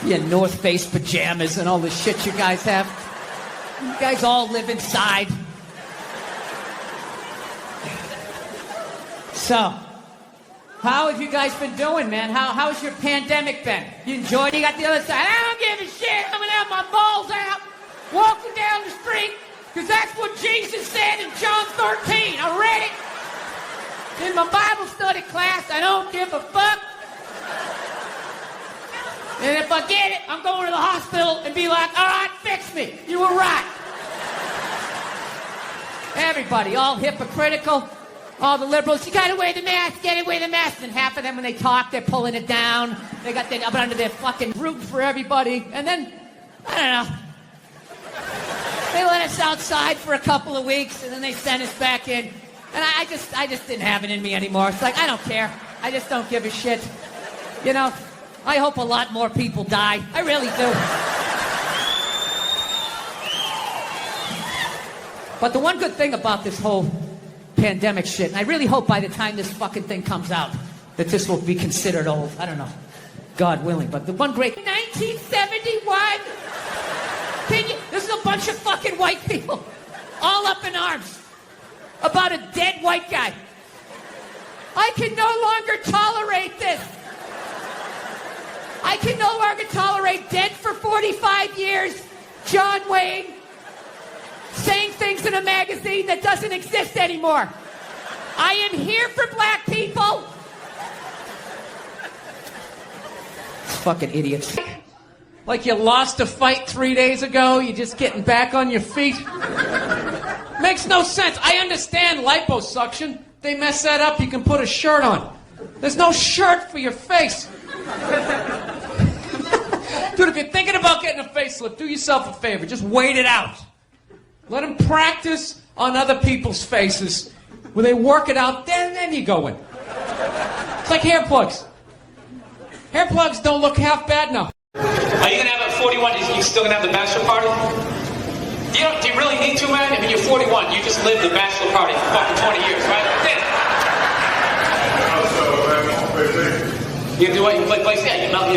Your North Face pajamas and all the shit you guys have. You guys all live inside. So, how have you guys been doing, man? How's your pandemic been? You enjoyed it? You got the other side. I don't give a shit. I'm gonna have my balls out, walking down the street, because that's what Jesus said in John 13. I read it in my Bible study class. I don't give a fuck. And if I get it, I'm going to the hospital and be like, all right, fix me. You were right. Everybody, all hypocritical. All the liberals, you gotta wear the mask, wear the mask. And half of them, when they talk, they're pulling it down. They got that up under their fucking rooting for everybody. And then, I don't know. They let us outside for a couple of weeks, and then they sent us back in. And I just didn't have it in me anymore. It's like, I don't care. I just don't give a shit. You know, I hope a lot more people die. I really do. But the one good thing about this whole pandemic shit, and I really hope by the time this fucking thing comes out that this will be considered old. I don't know. God willing. But the one great 1971. This is a bunch of fucking white people all up in arms about a dead white guy. I can no longer tolerate this. I can no are going to tolerate dead for 45 years, John Wayne, saying things in a magazine that doesn't exist anymore. I am here for black people. Fucking idiots. Like you lost a fight 3 days ago, you're just getting back on your feet. Makes no sense. I understand liposuction. They mess that up, you can put a shirt on. There's no shirt for your face. Dude, if you're thinking about getting a facelift, do yourself a favor. Just wait it out. Let them practice on other people's faces. When they work it out, then you go in. It's like hair plugs. Hair plugs don't look half bad now. Are you gonna have at 41? You still gonna have the bachelor party? Do you really need to, man? I mean, you're 41. You just lived the bachelor party for fucking 20 years, right? You do what? You play place? Yeah, you melt.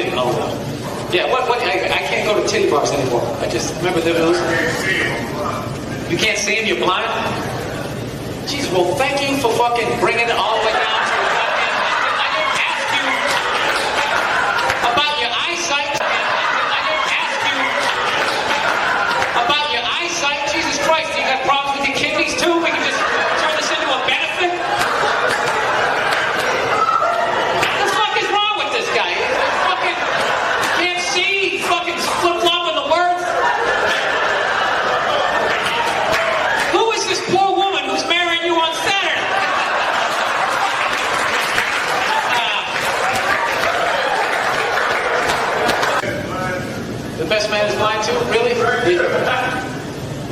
Yeah. What? I can't go to titty bars anymore. I just remember there was. You can't see him. You're blind. Jeez. Well, thank you for fucking bringing it all the way down to. I didn't ask you about your eyesight. Jesus Christ, you got problems with your kidneys too? We can just turn this into a benefit? What the fuck is wrong with this guy? He fucking can't see, he's fucking flip-flopping the words. Who is this poor woman who's marrying you on Saturday? The best man is blind too? Really?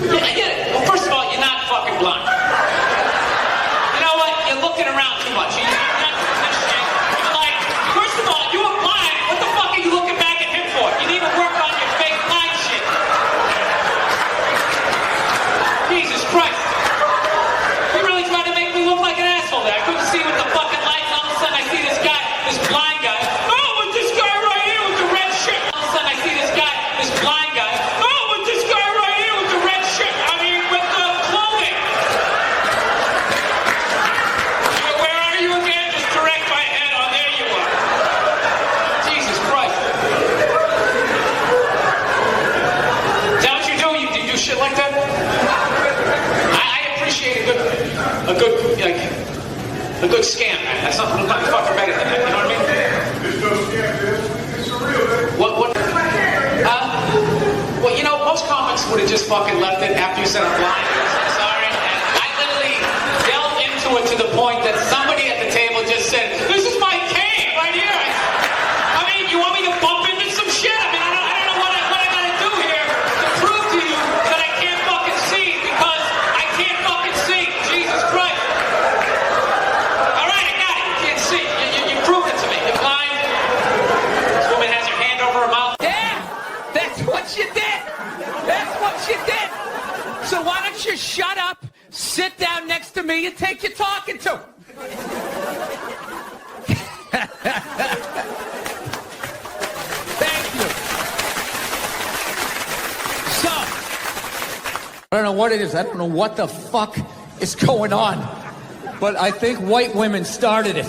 Yeah, I get it. Well, first of all, you're not fucking blind. You know what? You're looking around too much. You're not this shit. You're like, first of all, you were blind. What the fuck are you looking back at him for? You need to work on your fake blind shit. Jesus Christ. You really tried to make me look like an asshole there. I couldn't see with the fucking lights. All of a sudden, I see this guy, this blind guy. Oh, with this guy right here with the red shirt. All of a sudden, I see this guy, this blind guy. Oh, with this guy right here with the red shirt. I mean, with the clothing. Where are you again? Just correct my head on. There you are. Jesus Christ. Is that what you do? You do shit like that? I appreciate a good scam, man. That's not fucking better than that. You know what I mean? There's no scam, dude. It's a real. What? Well, you know, most comics would have just fucking left it after you said I'm blind. I'm sorry. And I literally delved into it to the point that somebody at the table just said, "This is my cane right here." I mean, you want me to bump into some shit? I mean, I don't know what I gotta do here to prove to you that I can't fucking see because I can't fucking see. Jesus Christ. All right, I got it. You can't see. You proved it to me. You're blind. This woman has her hand over her mouth. Yeah, that's what you did. That's what you did. So why don't you shut up, sit down next to me, and take your talking to. Thank you. So, I don't know what it is. I don't know what the fuck is going on. But I think white women started it.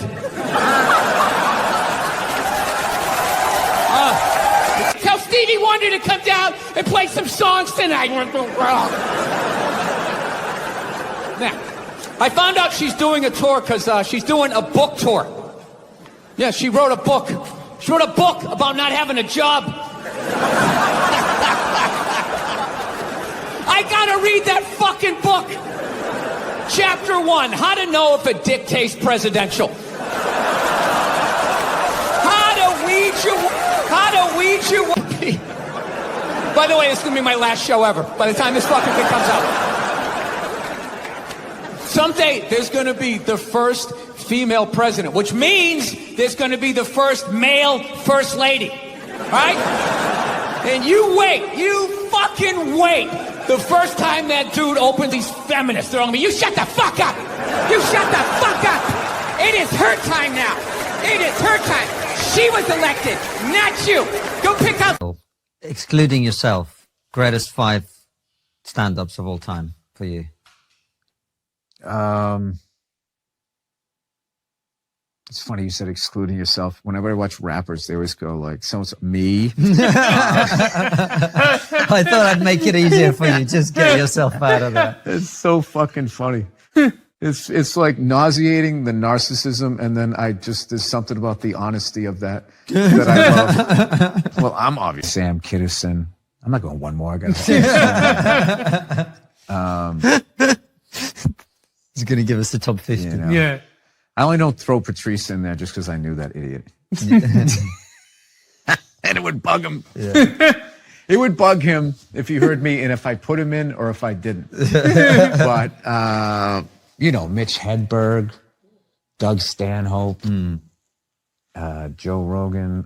Tell Stevie Wonder to come down and play some songs tonight. Now, I found out she's doing a tour because she's doing a book tour. Yeah, she wrote a book. She wrote a book about not having a job. I gotta read that fucking book. Chapter 1, how to know if a dick tastes presidential. How to weed you. By the way, this is going to be my last show ever by the time this fucking thing comes out. Someday, there's going to be the first female president, which means there's going to be the first male first lady. Right? And you wait. You fucking wait. The first time that dude opens these feminists, they're on me. You shut the fuck up. You shut the fuck up. It is her time now. It is her time. She was elected, not you. Go pick up. Excluding yourself, greatest 5 stand-ups of all time for you. It's funny you said excluding yourself. Whenever I watch rappers, they always go like, "Someone's me." I thought I'd make it easier for you. Just get yourself out of that. It's so fucking funny. It's like nauseating, the narcissism, and then there's something about the honesty of that I love. Well, I'm obviously Sam Kinison. I'm not going one more. I got. He's going to give us the top 50. You know. Yeah. I only don't throw Patrice in there just because I knew that idiot. And it would bug him. Yeah. It would bug him if he heard me and if I put him in or if I didn't. But, Mitch Hedberg, Doug Stanhope, Joe Rogan.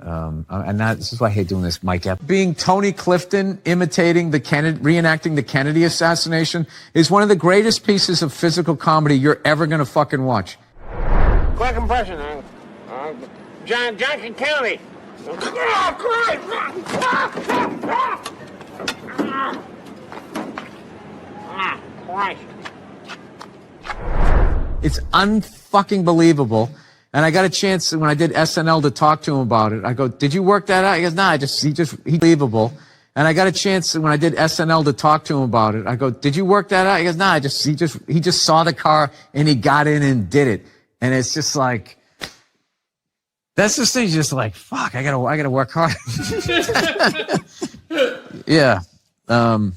This is why I hate doing this, Mike. Being Tony Clifton, reenacting the Kennedy assassination is one of the greatest pieces of physical comedy you're ever going to fucking watch. Quick impression, Johnson County. It's unfucking believable. And I got a chance when I did SNL to talk to him about it. I go, "Did you work that out?" He goes, "Nah, he believable." And I got a chance when I did SNL to talk to him about it. I go, "Did you work that out?" He goes, "Nah, he just saw the car and he got in and did it." And it's just like, that's the thing. Just like, fuck, I gotta work hard. Yeah. So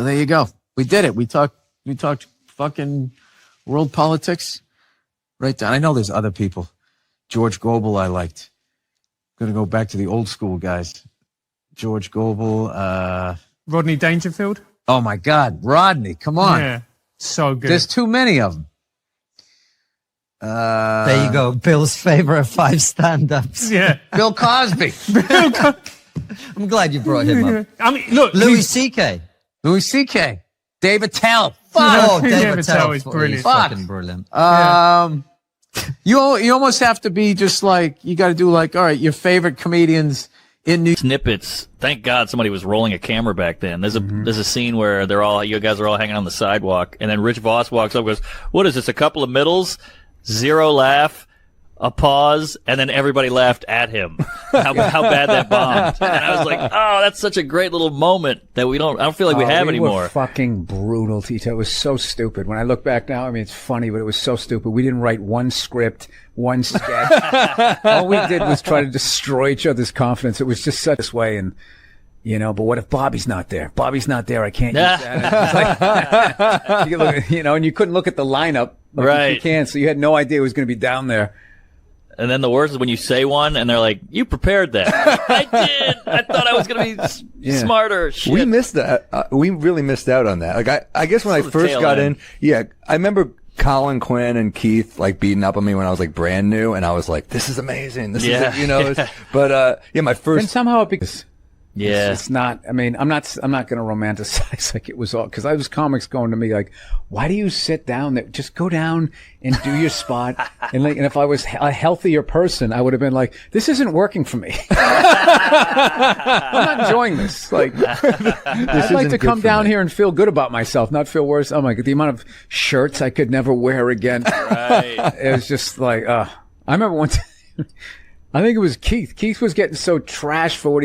there you go. We did it. We talked fucking world politics right down. I know there's other people. George Gobel I liked. Gonna go back to the old school guys. George Gobel, Rodney Dangerfield. Oh my God, Rodney, come on. Yeah, so good. There's too many of them. There you go. Bill's favorite 5 stand-ups. Yeah. Bill Cosby. I'm glad you brought him up. I mean, look, Louis C.K. Louis C.K. Dave Attell. Oh, Dave David Attell is brilliant. He's fucking brilliant. You almost have to be just like, you got to do like, all right, your favorite comedians in New Snippets. Thank God somebody was rolling a camera back then. There's a scene where you guys are all hanging on the sidewalk, and then Rich Voss walks up and goes, "What is this? A couple of middles? 0 laugh, a pause," and then everybody laughed at him. How bad that bombed. And I was like, oh, that's such a great little moment that I don't feel like we have anymore. Were fucking brutal, Tito. It was so stupid. When I look back now, I mean, it's funny, but it was so stupid. We didn't write one script, one sketch. All we did was try to destroy each other's confidence. It was just such this way. And, but what if Bobby's not there? Bobby's not there. I can't use that. It's like, and you couldn't look at the lineup. Right. You can't. So you had no idea it was going to be down there. And then the worst is when you say one and they're like, "You prepared that." I did. I thought I was going to be smarter. Shit. We missed that. We really missed out on that. Like I guess when I first got in, I remember Colin Quinn and Keith like beating up on me when I was like brand new, and I was like, "This is amazing. This is it," But my first. And somehow it becomes. Yeah. It's not, I mean, I'm not going to romanticize like it was all, because I was comics going to me like, why do you sit down there? Just go down and do your spot. And if I was a healthier person, I would have been like, this isn't working for me. I'm not enjoying this. Like, I'd like to come down here and feel good about myself, not feel worse. Oh my God, the amount of shirts I could never wear again. Right. It was just like, I remember one time, I think it was Keith. Keith was getting so trashed for what he